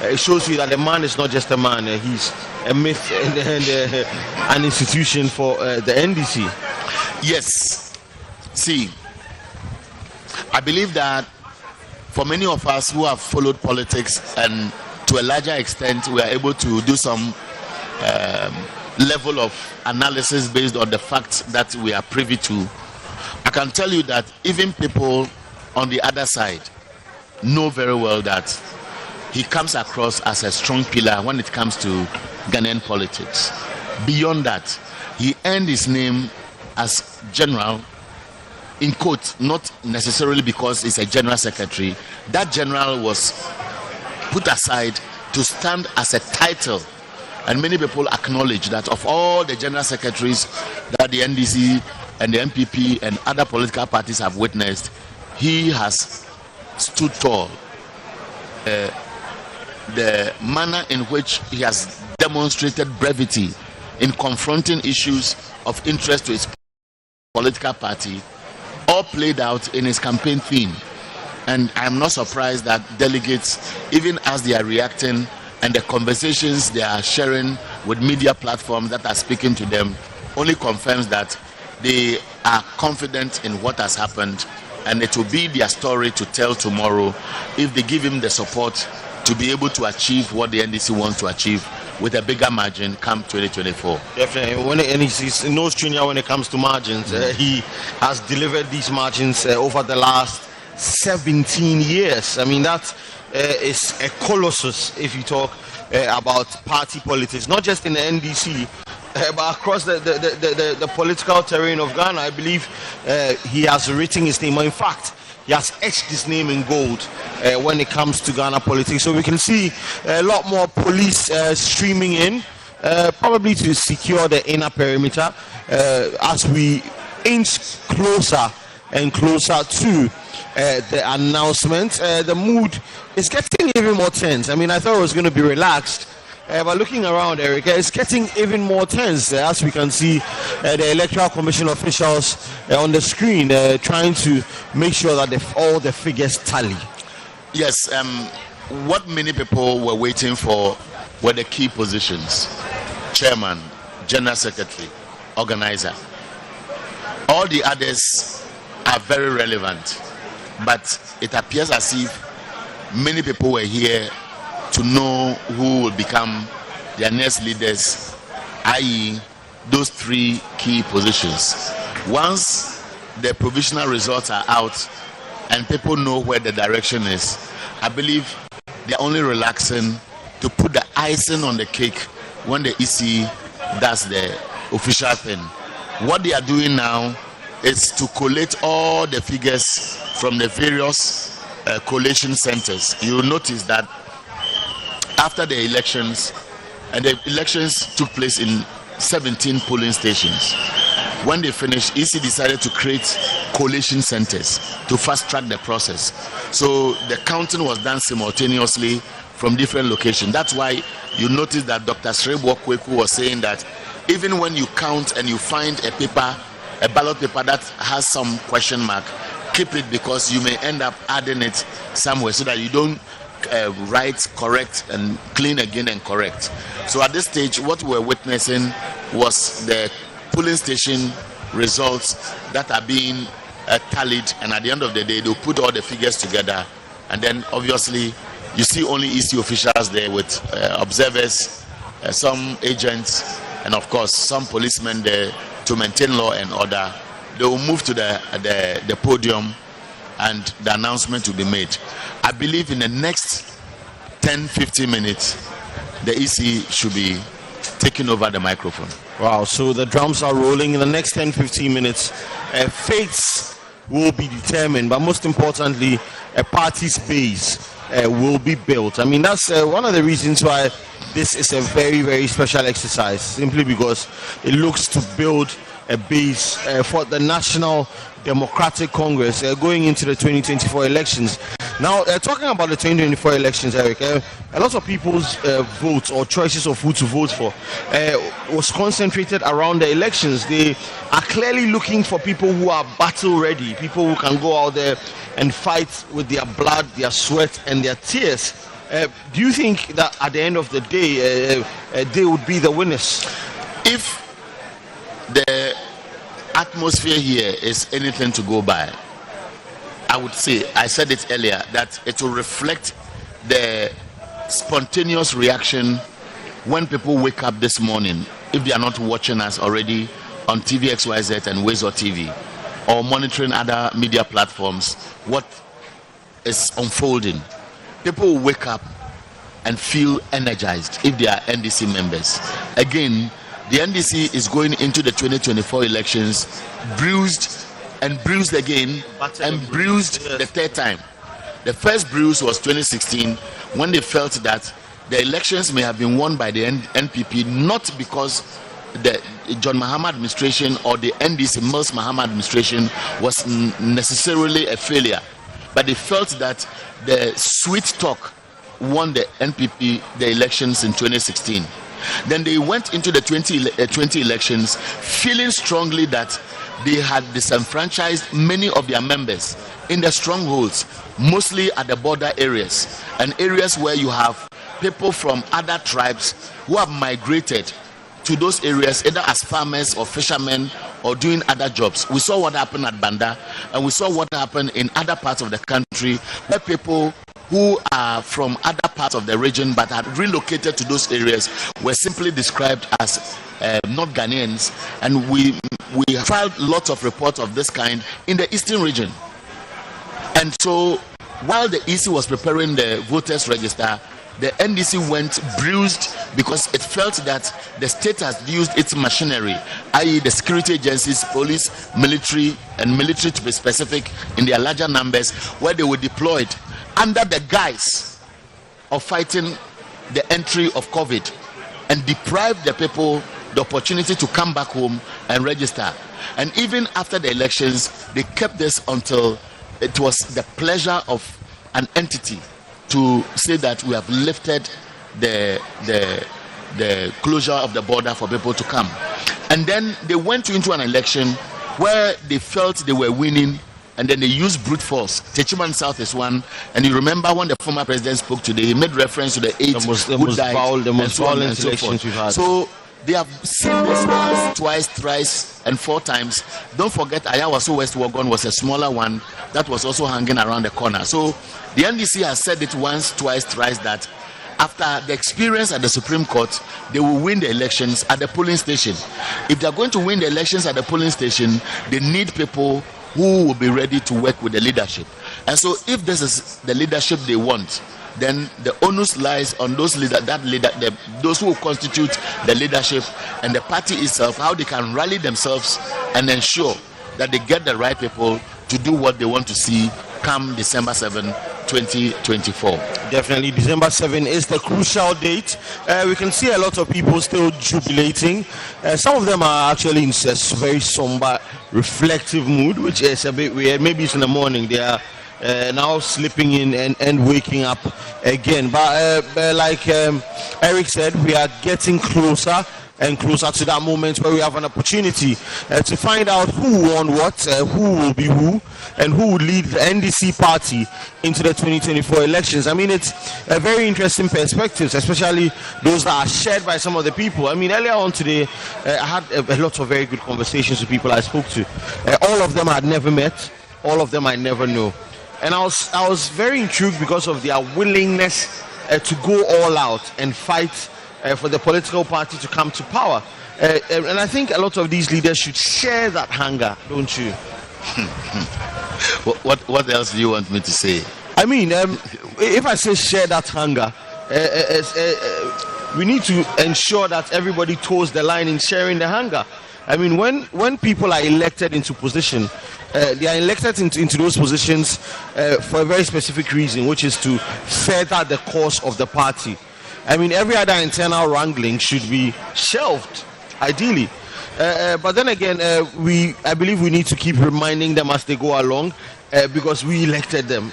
It shows you that the man is not just a man, he's a myth and an institution for the NDC. Yes. See, I believe that for many of us who have followed politics, and to a larger extent we are able to do some level of analysis based on the facts that we are privy to, I can tell you that even people on the other side know very well that he comes across as a strong pillar when it comes to Ghanaian politics. Beyond that, he earned his name as general, in quote, not necessarily because he's a general secretary. That general was put aside to stand as a title, and many people acknowledge that of all the general secretaries that the NDC and the MPP and other political parties have witnessed, he has stood tall. The manner in which he has demonstrated brevity in confronting issues of interest to his political party all played out in his campaign theme. And I'm not surprised that delegates, even as they are reacting and the conversations they are sharing with media platforms that are speaking to them, only confirms that they are confident in what has happened, and it will be their story to tell tomorrow if they give him the support to be able to achieve what the NDC wants to achieve with a bigger margin come 2024. Definitely. And he's no stranger when it comes to margins. He has delivered these margins over the last 17 years. I mean, that is a colossus if you talk about party politics, not just in the NDC, but across the political terrain of Ghana. I believe he has written his name. In fact, he has etched his name in gold when it comes to Ghana politics. So we can see a lot more police streaming in, probably to secure the inner perimeter as we inch closer and closer to the announcement. The mood is getting even more tense. I mean, I thought it was going to be relaxed. But looking around, Erica, it's getting even more tense as we can see the Electoral Commission officials on the screen trying to make sure that all the figures tally. Yes, what many people were waiting for were the key positions: chairman, general secretary, organizer. All the others are very relevant, but it appears as if many people were here to know who will become their next leaders, i.e. those three key positions. Once the provisional results are out and people know where the direction is, I believe they're only relaxing to put the icing on the cake when the EC does the official thing. What they are doing now is to collate all the figures from the various collation centers. You will notice that after the elections, and the elections took place in 17 polling stations. When they finished, EC decided to create collation centers to fast track the process. So the counting was done simultaneously from different locations. That's why you notice that Dr. Srebo Kweku was saying that even when you count and you find a paper, a ballot paper that has some question mark, keep it, because you may end up adding it somewhere so that you don't write, correct, and clean again and correct. So at this stage, what we're witnessing was the polling station results that are being tallied, and at the end of the day, they'll put all the figures together, and then obviously you see only EC officials there with observers, some agents, and of course some policemen there to maintain law and order. they will move to the podium and the announcement will be made. I believe in the next 10-15 minutes, the EC should be taking over the microphone. Wow, so the drums are rolling. In the next 10-15 minutes, fates will be determined, but most importantly, a party's base will be built. I mean, that's one of the reasons why this is a very, very special exercise, simply because it looks to build a base for the National Democratic Congress going into the 2024 elections. Now, talking about the 2024 elections, Eric, a lot of people's votes or choices of who to vote for was concentrated around the elections. They are clearly looking for people who are battle ready, people who can go out there and fight with their blood, their sweat, and their tears. Do you think that at the end of the day, they would be the winners? If the atmosphere here is anything to go by, I would say, I said it earlier, that it will reflect the spontaneous reaction when people wake up this morning, if they are not watching us already on TV XYZ and Wazo TV, or monitoring other media platforms, what is unfolding. People will wake up and feel energized if they are NDC members. Again, the NDC is going into the 2024 elections bruised and bruised again and bruised the third time. The first bruise was 2016, when they felt that the elections may have been won by the NPP, not because the John Mahama administration or the NDC Mills Mahama administration was necessarily a failure, but they felt that the sweet talk won the NPP the elections in 2016. Then they went into the 20 elections feeling strongly that they had disenfranchised many of their members in the strongholds, mostly at the border areas and areas where you have people from other tribes who have migrated to those areas either as farmers or fishermen or doing other jobs. We saw what happened at Banda, and we saw what happened in other parts of the country where people who are from other parts of the region but had relocated to those areas were simply described as not Ghanaians, and we filed lots of reports of this kind in the eastern region. And so while the EC was preparing the voters register, the NDC went bruised because it felt that the state has used its machinery, i.e. the security agencies, police, military, and military to be specific in their larger numbers, where they were deployed under the guise of fighting the entry of COVID, and deprived the people the opportunity to come back home and register. And even after the elections, they kept this until it was the pleasure of an entity to say that we have lifted the closure of the border for people to come. And then they went into an election where they felt they were winning, and then they used brute force. Techiman South is one, and you remember when the former president spoke today, he made reference to the eight who died, the most violent elections we've had. So they have seen this once, twice, thrice, and 4 times. Don't forget, Ayawaso West Wagon was a smaller one that was also hanging around the corner. So the NDC has said it once, twice, thrice that after the experience at the Supreme Court, they will win the elections at the polling station. If they are going to win the elections at the polling station, they need people who will be ready to work with the leadership. And so if this is the leadership they want, then the onus lies on those those who constitute the leadership and the party itself, how they can rally themselves and ensure that they get the right people to do what they want to see come December 7, 2024. Definitely, December 7 is the crucial date. We can see a lot of people still jubilating. Some of them are actually in a very somber, reflective mood, which is a bit weird. Maybe it's in the morning. They are now sleeping in and waking up again. But like Eric said, we are getting closer and closer to that moment where we have an opportunity to find out who won what, who will be who, and who will lead the NDC party into the 2024 elections. I mean, it's a very interesting perspectives, especially those that are shared by some of the people. I mean, earlier on today, I had a lot of very good conversations with people I spoke to. All of them I had never met, all of them I never know. And I was very intrigued because of their willingness to go all out and fight for the political party to come to power. And I think a lot of these leaders should share that hunger, don't you? What else do you want me to say? I mean, if I say share that hunger, we need to ensure that everybody toes the line in sharing the hunger. I mean, when people are elected into position, they are elected into those positions for a very specific reason, which is to further the cause of the party. I mean, every other internal wrangling should be shelved, ideally. But then again, I believe we need to keep reminding them as they go along, because we elected them.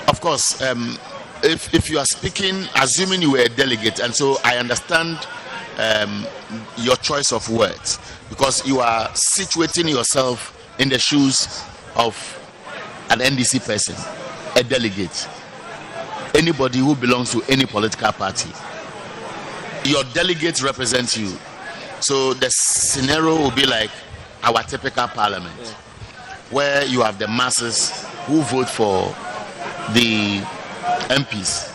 Of course, if you are speaking, assuming you were a delegate, and so I understand your choice of words, because you are situating yourself in the shoes of an NDC person, a delegate, anybody who belongs to any political party. Your delegate represents you. So the scenario will be like our typical parliament, where you have the masses who vote for the MPs.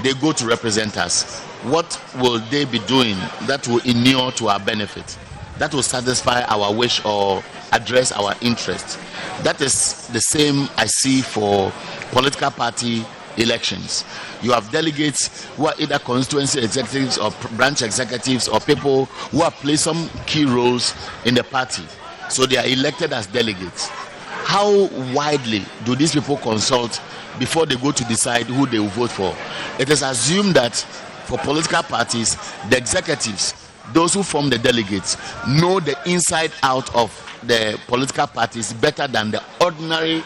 They go to represent us. What will they be doing that will inure to our benefit, that will satisfy our wish or address our interest? That is the same I see for political party elections. You have delegates who are either constituency executives or branch executives or people who have played some key roles in the party. So they are elected as delegates. How widely do these people consult before they go to decide who they will vote for? It is assumed that for political parties, the executives, those who form the delegates, know the inside out of the political parties better than the ordinary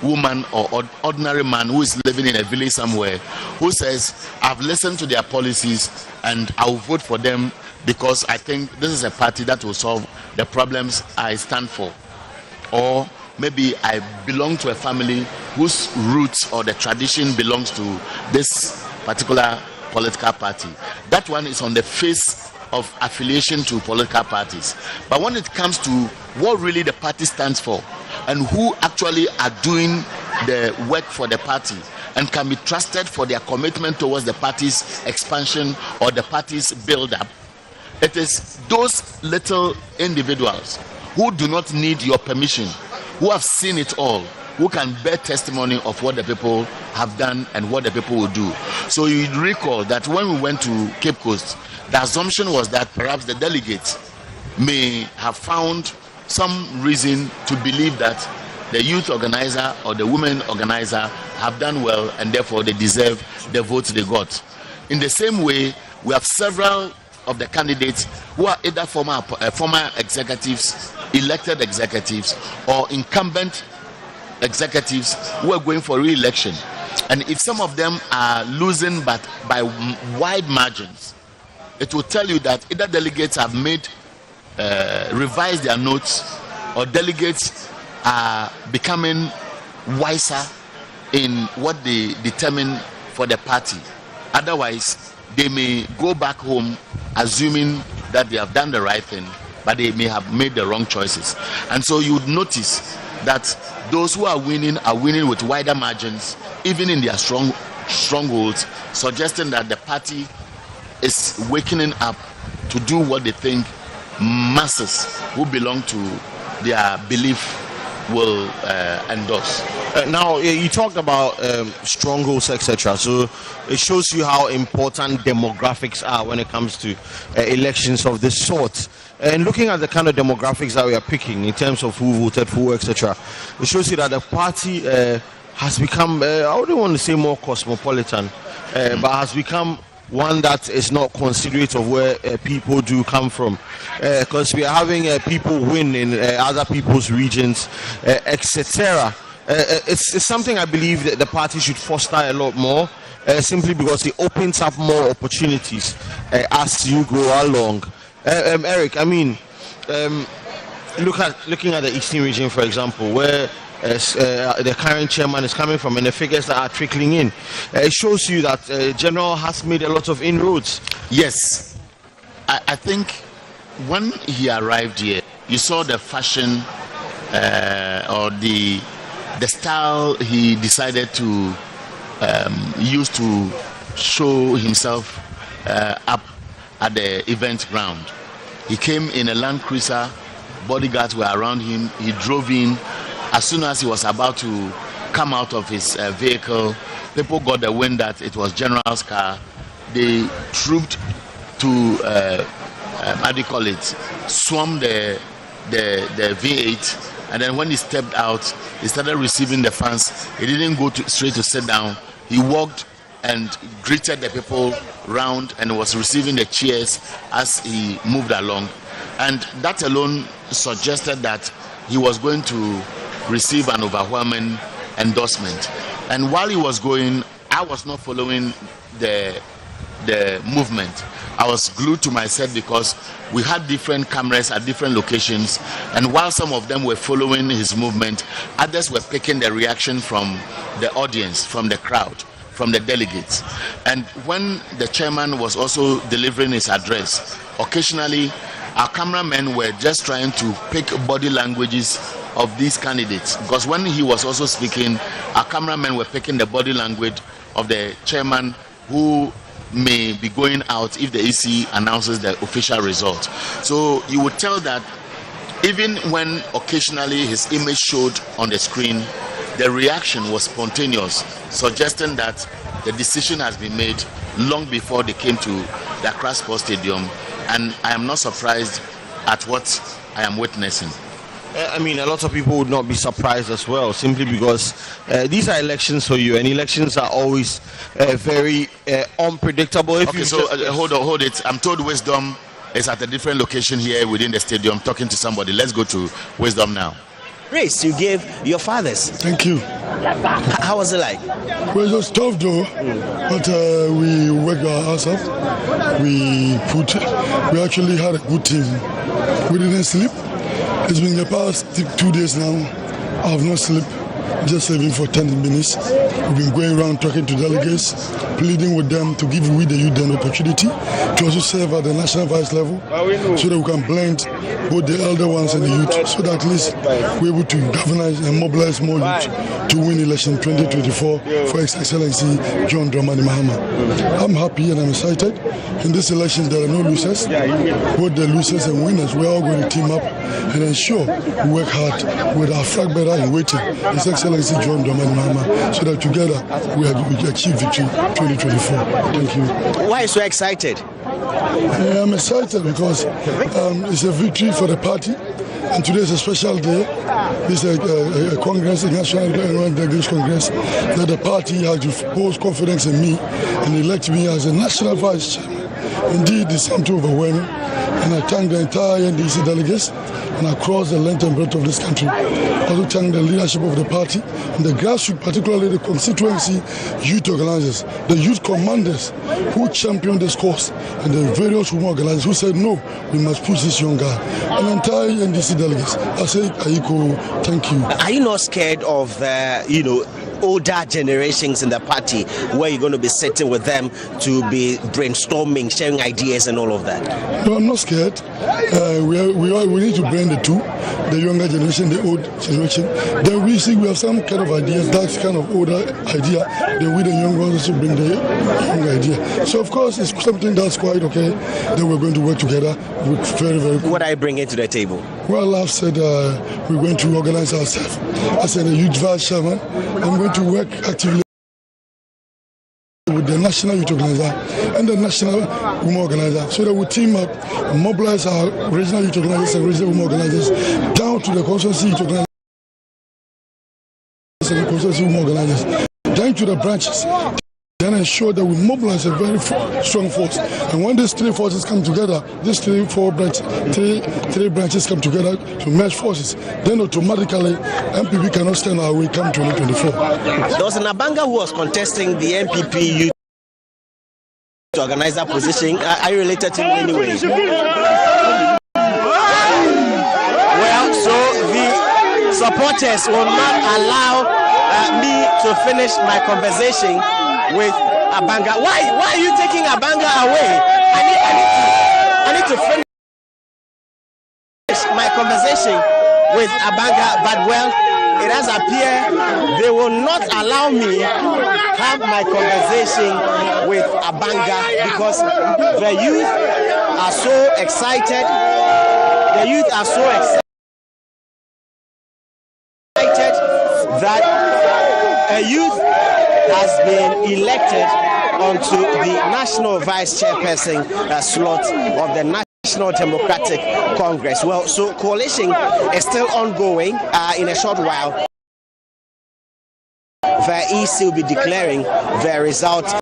woman or ordinary man who is living in a village somewhere, who says, I've listened to their policies and I'll vote for them because I think this is a party that will solve the problems I stand for. Or maybe I belong to a family whose roots or the tradition belongs to this particular political party. That one is on the face of affiliation to political parties. But when it comes to what really the party stands for and who actually are doing the work for the party and can be trusted for their commitment towards the party's expansion or the party's build-up, it is those little individuals who do not need your permission, who have seen it all, who can bear testimony of what the people have done and what the people will do. So you recall that when we went to Cape Coast, the assumption was that perhaps the delegates may have found some reason to believe that the youth organizer or the women organizer have done well and therefore they deserve the votes they got. In the same way, we have several of the candidates who are either former executives, elected executives, or incumbent executives who are going for re-election. And if some of them are losing but by wide margins, it will tell you that either delegates have revised their notes, or delegates are becoming wiser in what they determine for the party. Otherwise, they may go back home assuming that they have done the right thing, but they may have made the wrong choices. And so you would notice that those who are winning with wider margins, even in their strongholds, suggesting that the party is waking up to do what they think masses who belong to their belief will endorse. Now, you talked about strongholds, etc. So it shows you how important demographics are when it comes to elections of this sort. And looking at the kind of demographics that we are picking in terms of who voted for who, etc., it shows you that the party has become, I wouldn't want to say more cosmopolitan, but has become one that is not considerate of where people do come from, because we are having people win in other people's regions, etc. It's something I believe that the party should foster a lot more, simply because it opens up more opportunities as you go along. Eric, I mean, looking at the Eastern region, for example, where the current chairman is coming from and the figures that are trickling in, it shows you that General has made a lot of inroads. Yes, I think when he arrived here, you saw the fashion or the style he decided to use to show himself up at the event ground. He came in a Land Cruiser. Bodyguards were around him. He drove in. As soon as he was about to come out of his vehicle, people got the wind that it was General's car. They trooped to how do you call it? Swarmed the V8, and then when he stepped out, he started receiving the fans. He didn't go straight to sit down. He walked and greeted the people round and was receiving the cheers as he moved along. And that alone suggested that he was going to receive an overwhelming endorsement. And while he was going, I was not following the movement. I was glued to my set because we had different cameras at different locations, and while some of them were following his movement, others were picking the reaction from the audience, from the crowd, from the delegates. And when the chairman was also delivering his address, occasionally our cameramen were just trying to pick body languages of these candidates, because when he was also speaking, our cameramen were picking the body language of the chairman who may be going out if the EC announces the official result. So you would tell that even when occasionally his image showed on the screen, the reaction was spontaneous, suggesting that the decision has been made long before they came to the Accra Sports Stadium, and I am not surprised at what I am witnessing. I mean, a lot of people would not be surprised as well, simply because these are elections for you, and elections are always very unpredictable. Okay, so hold it. I'm told Wisdom is at a different location here within the stadium talking to somebody. Let's go to Wisdom now. Race you gave your fathers. Thank you. How was it like? Well, it was tough though, but we worked our ass off. We actually had a good team. We didn't sleep. It's been the past 2 days now. I have not slept, just sleeping for 10 minutes. We've been going around talking to delegates, pleading with them to give we the youth an opportunity to also serve at the national vice level, so that we can blend both the elder ones and the youth, so that at least we're able to galvanize and mobilize more youth to win election 2024 for His Excellency John Dramani Mahama. I'm happy and I'm excited. In this election, there are no losers. Both the losers and winners, we're all going to team up and ensure we work hard with our flag bearer in waiting, His Excellency John Dramani Mahama, so that together we achieve victory 2024. Thank you. Why are you so excited? I'm excited because it's a victory for the party, and today is a special day. This is a Congress, a National Delegates Congress, that the party has reposed confidence in me and elect me as a national vice chairman. Indeed, it's something overwhelming, and I thank the entire NDC delegates and across the length and breadth of this country. I also thank the leadership of the party and the grassroots, particularly the constituency youth organizers, the youth commanders who championed this cause, and the various women organizers who said, no, we must push this young guy. And the entire NDC delegates, I say, Aiko, thank you. Are you not scared of, older generations in the party, where you're going to be sitting with them to be brainstorming, sharing ideas and all of that? No, I'm not scared. We need to blend the two, the younger generation, the old generation. Then we see we have some kind of ideas, that kind of older idea. Then we, the young ones, also bring the young idea. So of course, it's something that's quite okay. Then we're going to work together with very, very good. What are you bringing to the table? Well, I've said we're going to organize ourselves. I said a youth vice chairman. I'm going to work actively with the National Youth Organizer and the National Women Organizer, so that we team up and mobilize our regional youth organizers and regional women organizers down to the constituency youth organizers and the constituency women organizers, down to the branches. Then ensure that we mobilize a very strong force. And when these three forces come together, these three branches come together to merge forces, then automatically MPP cannot stand our way come 2024. There was an Abanga who was contesting the MPP youth organizer position. Are you related to him in any way? Well, so the supporters will not allow me to finish my conversation with Abanga. Why are you taking Abanga away? I need to finish my conversation with Abanga, but well, it has appeared they will not allow me have my conversation with Abanga because the youth are so excited. The youth are so excited that a youth has been elected onto the national vice chairperson slot of the National Democratic Congress. Well, so coalition is still ongoing. In a short while, the EC will be declaring the result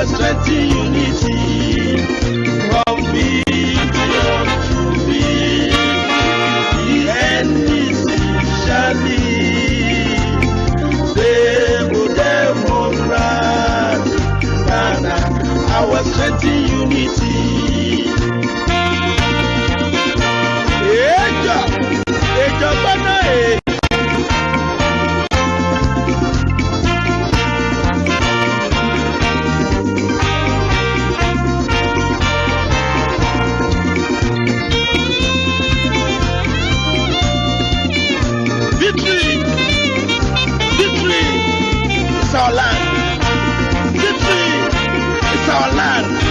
strengthen unity from billion to billion. The NDC shall lead. Stable Democrat, Ghana, our strengthen unity. Ejo bana Victory! Victory! It's our land! Victory! It's our land!